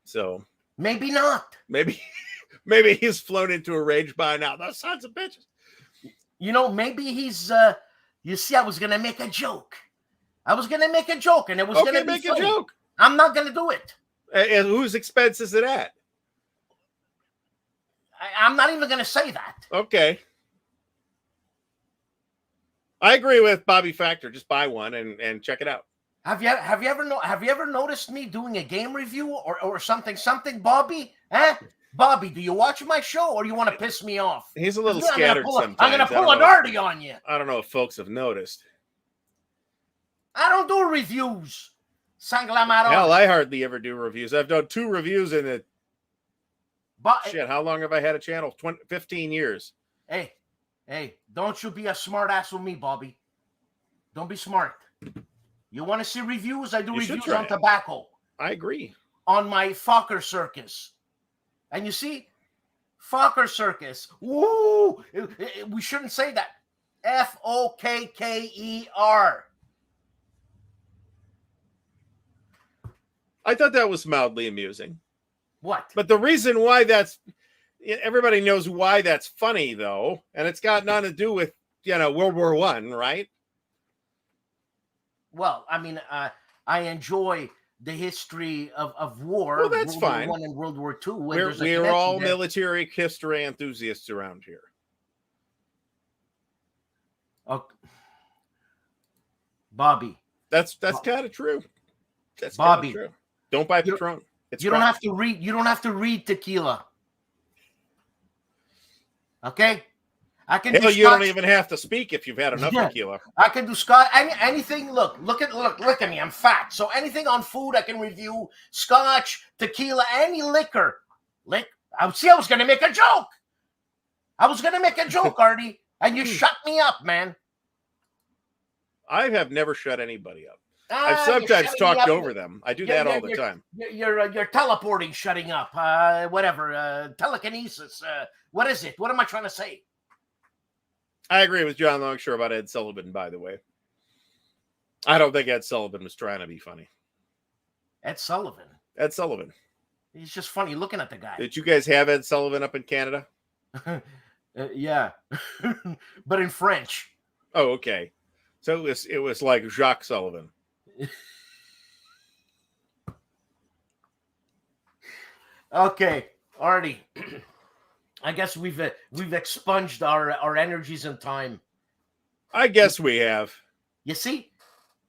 So maybe not. Maybe he's flown into a rage by now. Those sons of bitches. You know, maybe he's. You see, I was gonna make a joke. And it was gonna be funny. A joke. I'm not gonna do it. And whose expense is it at? I'm not even gonna say that. Okay. I agree with Bobby Factor. Just buy one and check it out. Have you ever noticed me doing a game review or something, Bobby? Huh? Bobby, do you watch my show or do you want to piss me off? He's a little scattered sometimes. I'm going to pull an Ardy on you. I don't know if folks have noticed. I don't do reviews. Sanglamaro. Hell, I hardly ever do reviews. I've done 2 reviews in it. Shit, how long have I had a channel? 15 years. Hey, don't you be a smart ass with me, Bobby. Don't be smart. You want to see reviews? I do reviews on tobacco. I agree. On my Fokker Circus. And you see, Fokker Circus. Woo! We shouldn't say that. F-O-K-K-E-R. I thought that was mildly amusing. What? But the reason why everybody knows why that's funny, though, and it's got nothing to do with, World War I, right? Well, I mean, I enjoy the history of war. Well, that's World fine. War I and World War II. We're all military history enthusiasts around here. Okay. Bobby. That's kind of true. That's Bobby. True. Don't buy Patron. You don't have to read. You don't have to read tequila. Okay. I can. Hell, you don't even have to speak if you've had enough tequila. I can do scotch. Anything. Look at me. I'm fat. So anything on food I can review. Scotch, tequila, any liquor. I was going to make a joke. Ardy, and you shut me up, man. I have never shut anybody up. I've sometimes talked over them. I do that all the time. You're teleporting, shutting up. Whatever. Telekinesis. What is it? What am I trying to say? I agree with John Longshore about Ed Sullivan, by the way. I don't think Ed Sullivan was trying to be funny. Ed Sullivan? Ed Sullivan. He's just funny looking at the guy. Did you guys have Ed Sullivan up in Canada? Yeah. But in French. Oh, okay. So it was like Jacques Sullivan. Okay, Artie. I guess we've expunged our energies and time. I guess we have. You see?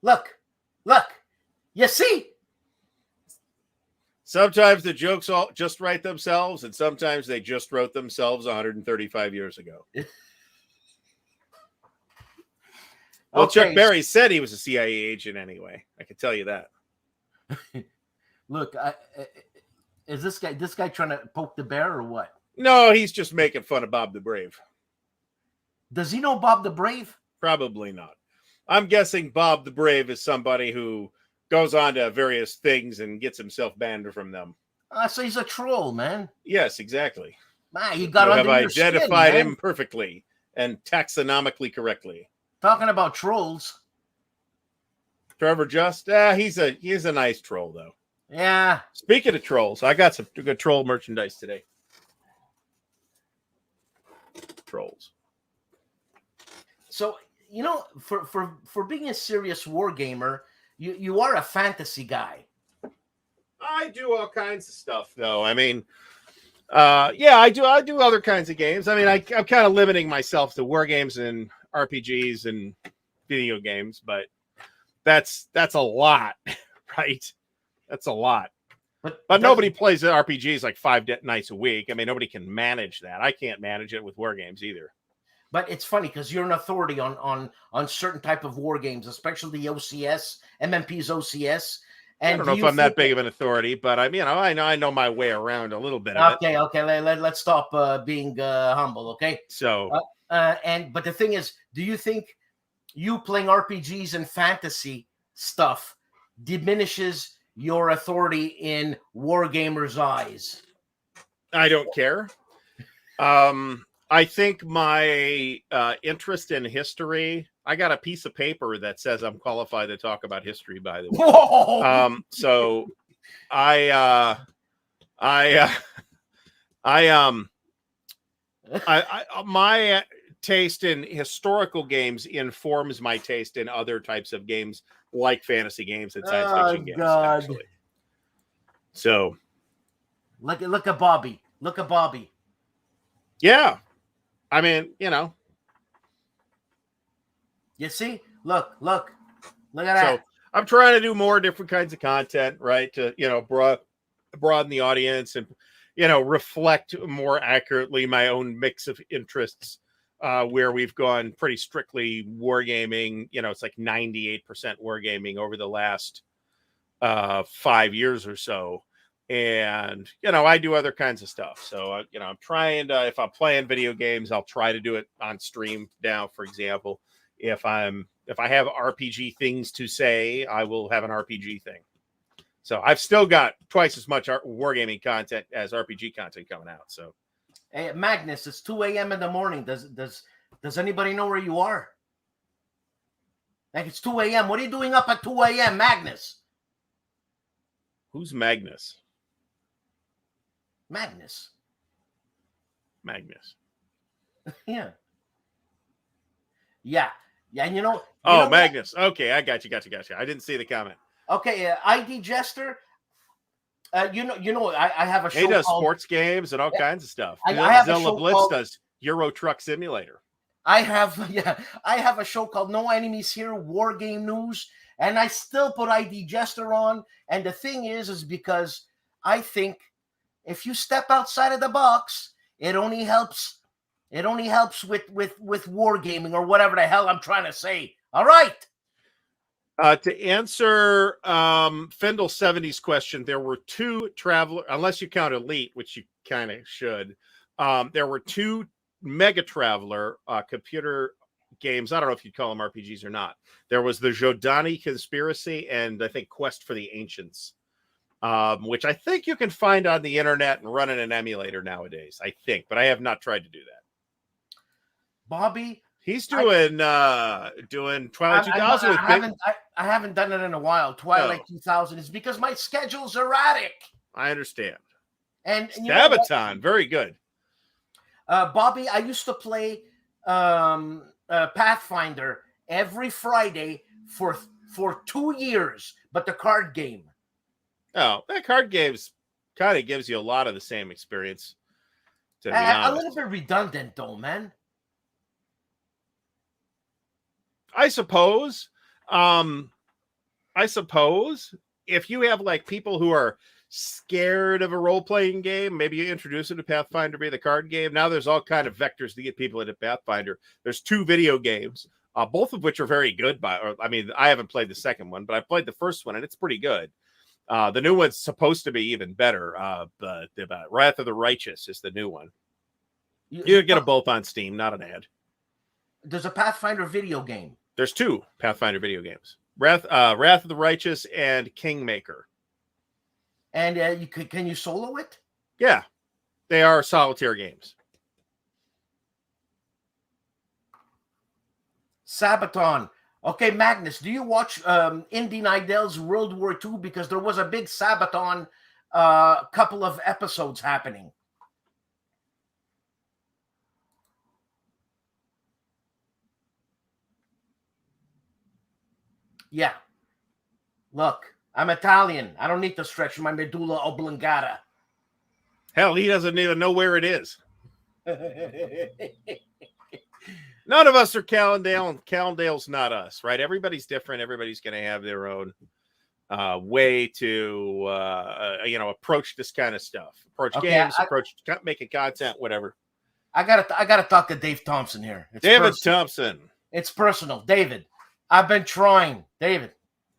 Look. You see? Sometimes the jokes all just write themselves, and sometimes they just wrote themselves 135 years ago. Well, Okay. Chuck Berry said he was a CIA agent anyway. I can tell you that. Look, is this guy trying to poke the bear or what? No, he's just making fun of Bob the Brave. Does he know Bob the Brave? Probably not. I'm guessing Bob the Brave is somebody who goes on to various things and gets himself banned from them. So he's a troll, man. Yes, exactly. Man, you got You under have your skin, identified man. him perfectly and taxonomically correctly. Talking about trolls. Trevor Just, he's a nice troll though. Yeah. Speaking of trolls, I got some good troll merchandise today. Trolls. So, you know, for being a serious war gamer, you are a fantasy guy. I do all kinds of stuff though. I mean, yeah, I do other kinds of games. I mean, I'm kind of limiting myself to war games and RPGs and video games, but that's a lot, right? That's a lot. But nobody plays RPGs like 5 nights a week. I mean, nobody can manage that. I can't manage it with war games either. But it's funny because you're an authority on certain type of war games, especially the OCS, MMP's OCS. And I don't know if I'm that big of an authority, but I know my way around a little bit of it. Okay. Let's stop being humble, okay? So, but the thing is, do you think you playing RPGs and fantasy stuff diminishes your authority in war gamers' eyes? I don't care. I think my interest in history, I got a piece of paper that says I'm qualified to talk about history, by the way. Whoa! So my taste in historical games informs my taste in other types of games like fantasy games and science fiction games. God. Actually. So look at Bobby. Look at Bobby. Yeah. I mean, you know. You see? Look at that. So I'm trying to do more different kinds of content, right? To, you know, broaden the audience and, you know, reflect more accurately my own mix of interests, where we've gone pretty strictly wargaming. You know, it's like 98% wargaming over the last 5 years or so. And, you know, I do other kinds of stuff. So, you know, I'm trying to, if I'm playing video games, I'll try to do it on stream now, for example. If I have RPG things to say, I will have an RPG thing. So I've still got twice as much wargaming content as RPG content coming out. So, hey, Magnus, it's 2 a.m. in the morning. Does anybody know where you are? Like, it's 2 a.m. What are you doing up at 2 a.m., Magnus? Who's Magnus? Magnus. Yeah. And you know. Magnus. Okay, I got you. I didn't see the comment. Okay, ID Jester. I have a show. He does called sports games and all kinds of stuff. I have a Zilla show Blitz called, does Euro Truck Simulator. I have a show called No Enemies Here, War Game News, and I still put ID Jester on. And the thing is because I think if you step outside of the box, it only helps. It only helps with wargaming or whatever the hell I'm trying to say. All right. To answer Fendel 70's question, there were 2 traveler, unless you count Elite, which you kind of should. There were 2 Mega Traveler computer games. I don't know if you'd call them RPGs or not. There was the Jodani Conspiracy and I think Quest for the Ancients, which I think you can find on the internet and run in an emulator nowadays, I think, but I have not tried to do that. Bobby, he's doing Twilight 2000 with I haven't done it in a while. Twilight 2000 is because my schedule's erratic. I understand. And Sabaton, very good. Bobby, I used to play Pathfinder every Friday for 2 years, but the card game. Oh, that card game's kind of gives you a lot of the same experience, to be A honest. little bit redundant, though, man. I suppose. I suppose if you have like people who are scared of a role-playing game, maybe you introduce them to Pathfinder via the card game. Now there's all kind of vectors to get people into Pathfinder. There's 2 video games, both of which are very good. I mean, I haven't played the second one, but I played the first one, and it's pretty good. The new one's supposed to be even better. But Wrath of the Righteous is the new one. You can get them both on Steam, not an ad. There's a Pathfinder video game. There's 2 Pathfinder video games. Wrath of the Righteous and Kingmaker. And can you solo it? Yeah, they are solitaire games. Sabaton. Okay, Magnus, do you watch Indy Nidell's World War II? Because there was a big Sabaton couple of episodes happening. Yeah. Look, I'm Italian. I don't need to stretch my medulla oblongata. Hell, he doesn't even know where it is. None of us are Calandale, and Calandale's not us, right? Everybody's different. Everybody's going to have their own way to, approach this kind of stuff. Approach games, approach making content, whatever. I gotta talk to Dave Thompson here. It's David personal. Thompson. It's personal. David, I've been trying. David,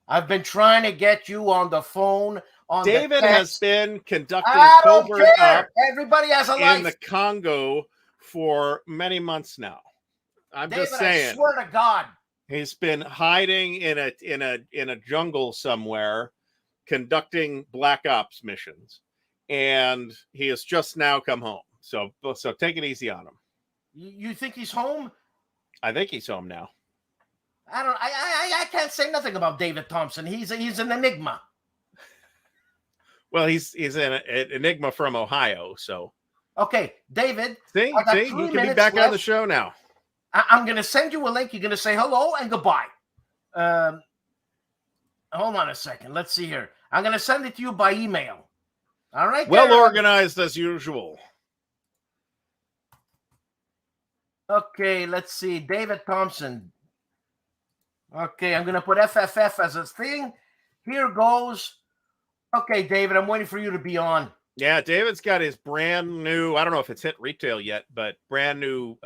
I've been trying to get you on the phone. David has been conducting covert op. Everybody has a life in the Congo for many months now. I'm David, just saying. I swear to God, he's been hiding in a jungle somewhere, conducting black ops missions, and he has just now come home. So take it easy on him. You think he's home? I think he's home now. I can't say nothing about David Thompson. He's an enigma. Well, he's an enigma from Ohio. So okay, David. See, you can be back on the show now. I'm going to send you a link. You're going to say hello and goodbye. Hold on a second. Let's see here. I'm going to send it to you by email. All right. Well organized as usual. Okay, let's see. David Thompson. Okay, I'm going to put FFF as a thing. Here goes. Okay, David, I'm waiting for you to be on. Yeah, David's got his brand new, I don't know if it's hit retail yet, but brand new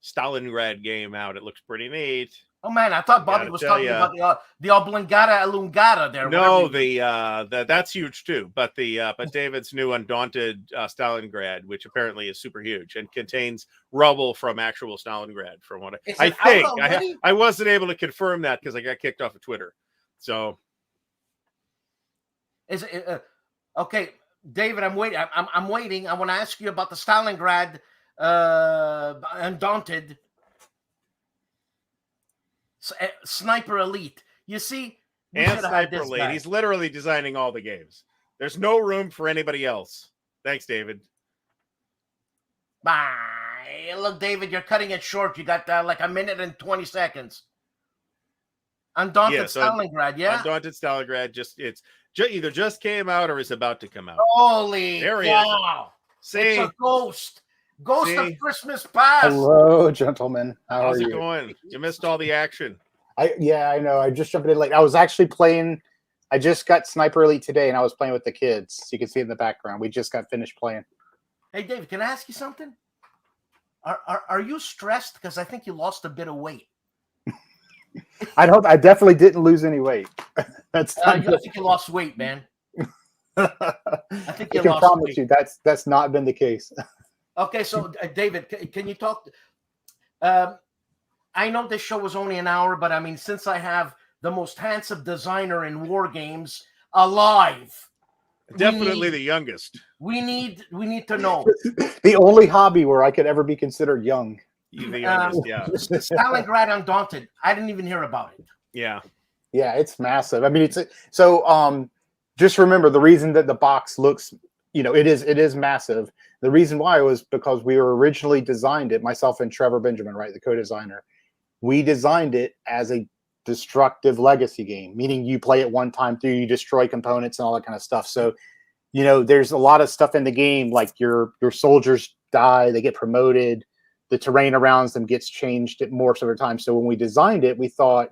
Stalingrad game out. It looks pretty neat. Oh man, I thought Bobby was talking about the Oblongata Elungata there. No, that's huge too. But David's new Undaunted Stalingrad, which apparently is super huge and contains rubble from actual Stalingrad. From what I think, I wasn't able to confirm that because I got kicked off of Twitter. So, is it okay, David? I'm waiting. I'm waiting. I want to ask you about the Stalingrad Undaunted. Sniper Elite. You see, and Sniper Elite. He's literally designing all the games. There's no room for anybody else. Thanks, David. Bye. Look, David, you're cutting it short. You got like a minute and 20 seconds. Undaunted Stalingrad, yeah? Undaunted Stalingrad. It's either just came out or is about to come out. Holy wow. See? It's a ghost. Ghost of Christmas Past. Hello, gentlemen. How's it going? You missed all the action. Yeah, I know. I just jumped in late. I was actually playing. I just got Sniper Elite today, and I was playing with the kids. So you can see it in the background. We just got finished playing. Hey, David, can I ask you something? Are you stressed? Because I think you lost a bit of weight. I definitely didn't lose any weight. That's I think you lost weight, man. I think you lost promise weight. you that's not been the case. Okay, so David, can you talk? I know this show was only an hour, but I mean, since I have the most handsome designer in war games alive, definitely the youngest. We need to know the only hobby where I could ever be considered young. The youngest, yeah. Stalingrad Undaunted. I didn't even hear about it. Yeah, it's massive. I mean, just remember the reason that the box looks, it is massive. The reason why was because we were originally designed it, myself and Trevor Benjamin, right, the co-designer. We designed it as a destructive legacy game, meaning you play it one time through, you destroy components and all that kind of stuff. So, you know, there's a lot of stuff in the game, like your soldiers die, they get promoted, the terrain around them gets changed at more sort of time. So when we designed it, we thought,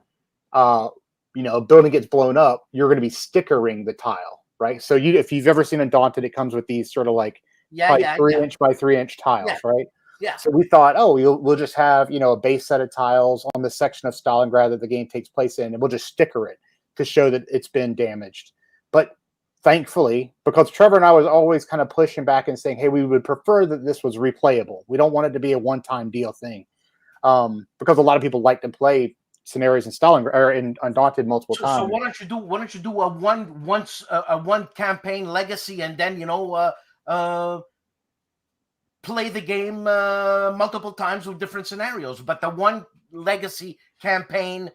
you know, a building gets blown up, you're going to be stickering the tile, right? So if you've ever seen Undaunted, it comes with these sort of like 3-inch by 3-inch tiles, right? Yeah. So we thought, oh, we'll just have, you know, a base set of tiles on the section of Stalingrad that the game takes place in, and we'll just sticker it to show that it's been damaged. But thankfully, because Trevor and I was always kind of pushing back and saying, hey, we would prefer that this was replayable. We don't want it to be a one-time deal thing, because a lot of people like to play scenarios in Stalingrad or in Undaunted multiple times. So why don't you do a one campaign legacy, and then, you know, play the game multiple times with different scenarios, but the one legacy campaign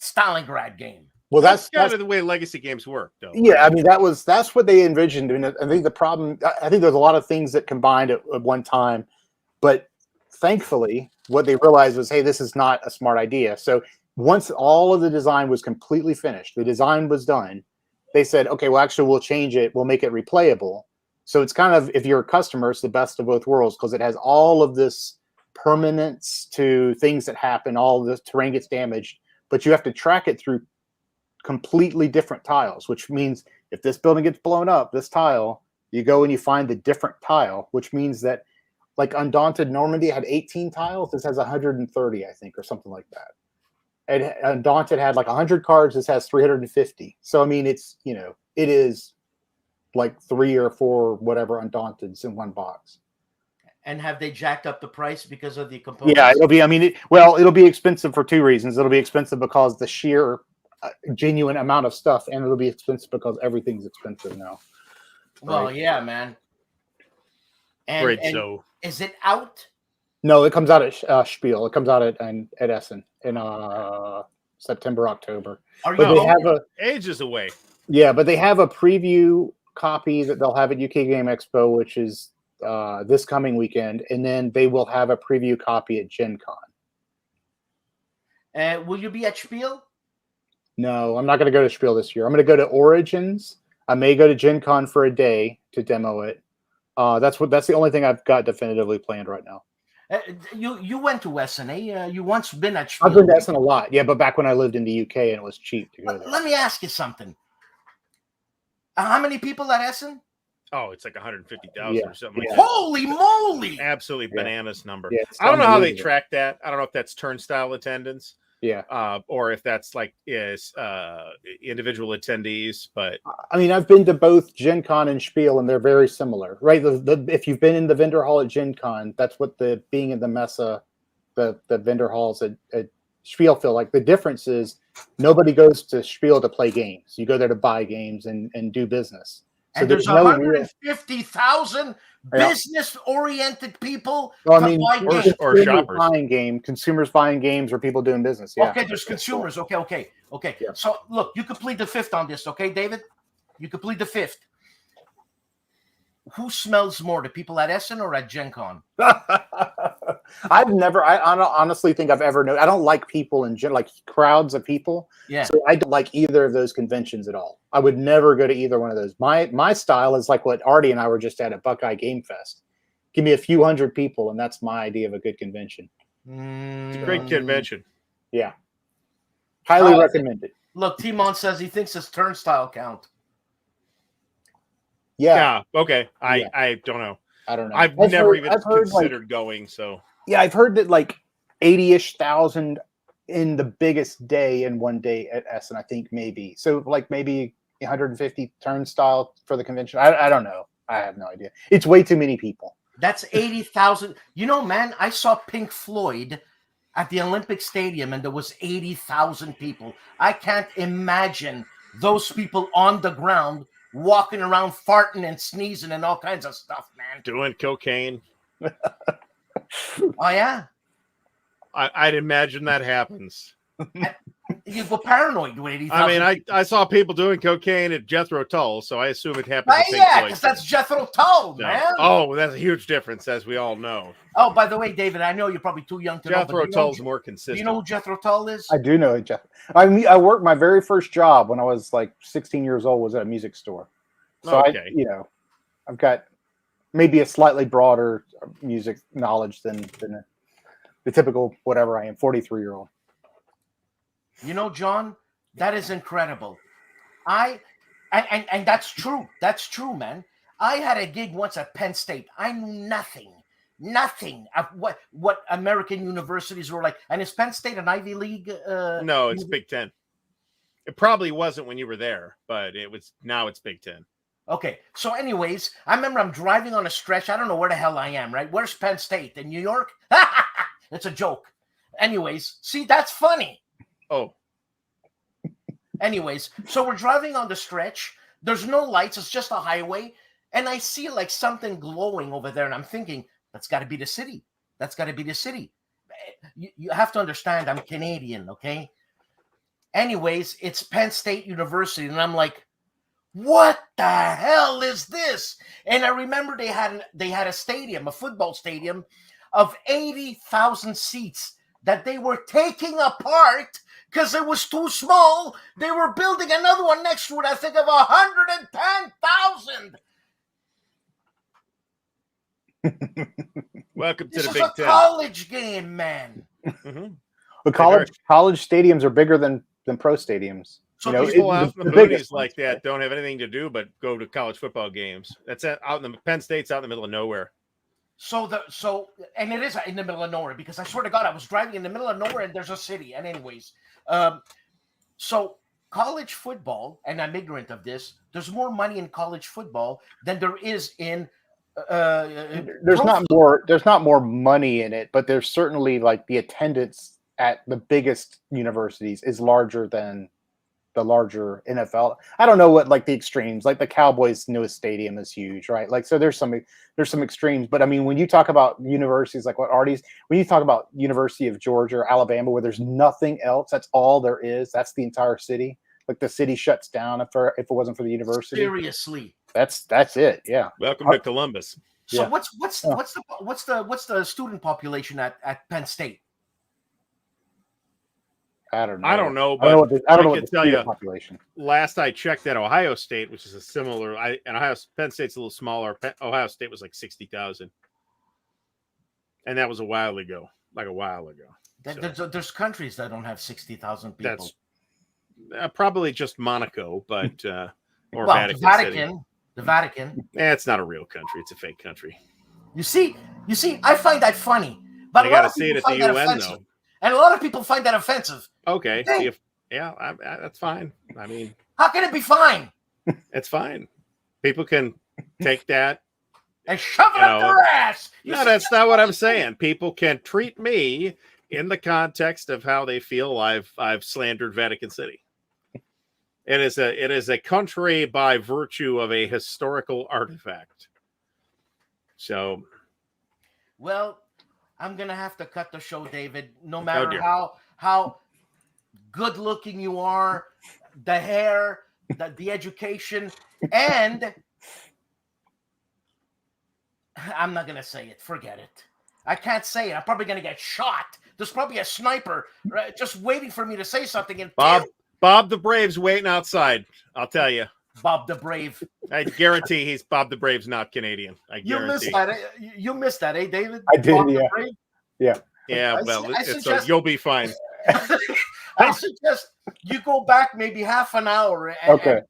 Stalingrad game. Well, that's kind of the way legacy games work, though. Yeah, I mean, that's what they envisioned. And I think the problem, I think there's a lot of things that combined at one time, but thankfully, what they realized was, hey, this is not a smart idea. So once all of the design was completely finished, the design was done, they said, okay, well, actually, we'll change it. We'll make it replayable. So it's kind of, if you're a customer, it's the best of both worlds, because it has all of this permanence to things that happen. All of the terrain gets damaged, but you have to track it through completely different tiles, which means if this building gets blown up, this tile, you go and you find the different tile, which means that, like Undaunted Normandy had 18 tiles. This has 130, I think, or something like that. And Undaunted had like 100 cards. This has 350. So, I mean, it's, you know, it is like 3 or 4 whatever Undaunteds in one box. And have they jacked up the price because of the components? Yeah, it'll be, I mean, it'll be expensive for 2 reasons. It'll be expensive because the sheer genuine amount of stuff, and it'll be expensive because everything's expensive now. Well, right? Yeah, man. And so is it out? No, it comes out at Spiel. It comes out at Essen in September, October. But they have ages away. Yeah, but they have a preview copy that they'll have at UK Game Expo, which is this coming weekend, and then they will have a preview copy at Gen Con. Will you be at Spiel? No, I'm not going to go to Spiel this year. I'm going to go to Origins. I may go to Gen Con for a day to demo it. That's the only thing I've got definitively planned right now. You went to Essen, eh? You once been at Spiel. I've been to Essen a lot, yeah, but back when I lived in the UK and it was cheap to go there. Let me ask you something. How many people at Essen? Oh, it's like 150,000 or something like that. Holy moly! Absolutely bananas number. Yeah, I don't know how they track that. I don't know if that's turnstile attendance. Yeah. Or if that's like individual attendees, but I mean, I've been to both Gen Con and Spiel, and they're very similar, right? If you've been in the vendor hall at Gen Con, that's what being in the Messe, the vendor halls at Spiel feel like. The difference is nobody goes to Spiel to play games. You go there to buy games and do business. So and there's 150,000 business-oriented people or shoppers buying games, consumers buying games, or people doing business. Yeah. Okay, there's consumers. Okay. Yeah. So look, you complete the 5th on this, okay, David? You complete the 5th. Who smells more, the people at Essen or at Gen Con? I honestly think I've ever known. I don't like people in like crowds of people. Yeah. So I don't like either of those conventions at all. I would never go to either one of those. My style is like what Ardy and I were just at Buckeye Game Fest. Give me a few hundred people, and that's my idea of a good convention. It's a great convention. Yeah. Highly recommended. Look, Timon says he thinks it's turnstile count. Yeah. Okay. I don't know. I don't know. I've never even considered going. So yeah, I've heard that like 80,000 in the biggest day in one day at Essen, I think maybe. So like maybe 150 turnstile for the convention. I don't know. I have no idea. It's way too many people. That's 80,000. You know, man, I saw Pink Floyd at the Olympic Stadium, and there was 80,000 people. I can't imagine those people on the ground walking around farting and sneezing and all kinds of stuff, man. Doing cocaine. Oh, yeah? I'd imagine that happens. You go paranoid with 80,000. I mean, I saw people doing cocaine at Jethro Tull, so I assume it happened. Yeah, because that's Jethro Tull, man. Oh, that's a huge difference, as we all know. Oh, by the way, David, I know you're probably too young to know. Jethro Tull's more consistent. Do you know who Jethro Tull is? I do know Jethro. I worked my very first job when I was like 16 years old was at a music store. So okay. I've got maybe a slightly broader music knowledge than the typical whatever I am 43-year-old. You know, John, that is incredible. And that's true. That's true, man. I had a gig once at Penn State. I knew nothing of what American universities were like. And is Penn State an Ivy League? No, it's Big Ten. It probably wasn't when you were there, but it was. Now it's Big Ten. Okay. So anyways, I remember I'm driving on a stretch. I don't know where the hell I am, right? Where's Penn State? In New York? It's a joke. Anyways, see, that's funny. Oh. Anyways, so we're driving on the stretch. There's no lights. It's just a highway. And I see like something glowing over there. And I'm thinking, that's got to be the city. That's got to be the city. You have to understand, I'm Canadian, okay? Anyways, it's Penn State University. And I'm like, what the hell is this? And I remember they had a stadium, a football stadium of 80,000 seats that they were taking apart because it was too small. They were building another one next to it, I think of 110,000. Welcome to This the is Big a Ten. college game, man. Mm-hmm. But college stadiums are bigger than pro stadiums. So People out in the boonies like that don't have anything to do but go to college football games. That's out in the Penn State's out in the middle of nowhere. And it is in the middle of nowhere because I swear to God, I was driving in the middle of nowhere and there's a city. And anyways, so college football, and I'm ignorant of this, there's more money in college football than there is in there's not more money in it, but there's certainly like the attendance at the biggest universities is larger than the larger NFL. I don't know what like the extremes, like the Cowboys' newest stadium is huge, right? Like, so there's some extremes, but I mean, when you talk about universities like what Ardy's, when you talk about University of Georgia or Alabama, where there's nothing else, that's all there is. That's the entire city. Like the city shuts down if it wasn't for the university. Seriously, that's it. Yeah. Welcome to Columbus. So yeah. what's the student population at Penn State? I don't know. I don't know, but I don't know what can the tell you. Population. Last I checked, at Ohio State, which is a similar, Penn State's a little smaller. Ohio State was like 60,000, and that was a while ago. There's countries that don't have 60,000 people. That's probably just Monaco, but or Vatican City. The Vatican. It's not a real country; it's a fake country. You see, I find that funny, but you got to see it at the UN, though. And a lot of people find that offensive. Okay. Hey. That's fine. I mean, how can it be fine? It's fine. People can take that and shove it up their ass. That's not what I'm saying. People can treat me in the context of how they feel I've slandered Vatican City. It is a country by virtue of a historical artifact. So, well, I'm gonna have to cut the show, David. No matter how good looking you are, the hair, the education, and I'm not gonna say it. Forget it. I can't say it. I'm probably gonna get shot. There's probably a sniper just waiting for me to say something. And Bob the Brave's waiting outside. I'll tell you. Bob the Brave. I guarantee Bob the Brave's not Canadian. I guarantee. You missed that, David? I did, Bob yeah. Yeah, so you'll be fine. I suggest you go back maybe half an hour. Okay.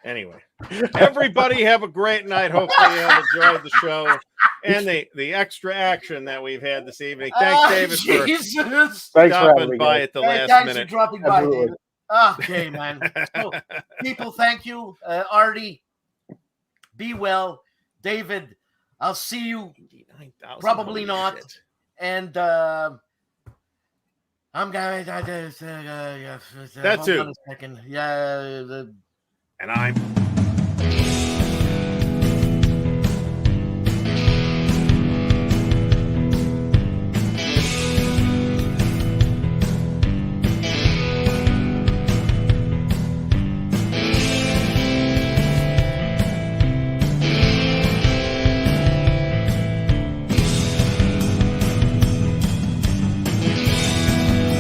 Anyway, everybody have a great night. Hopefully you have enjoyed the show and the extra action that we've had this evening. Thanks, David, for stopping by at the last thanks minute. For dropping by, David. Okay, man. So, people, thank you. Ardy, be well. David, I'll see you. Probably not. Shit. And I'm going to... That's it. Yeah. And I'm...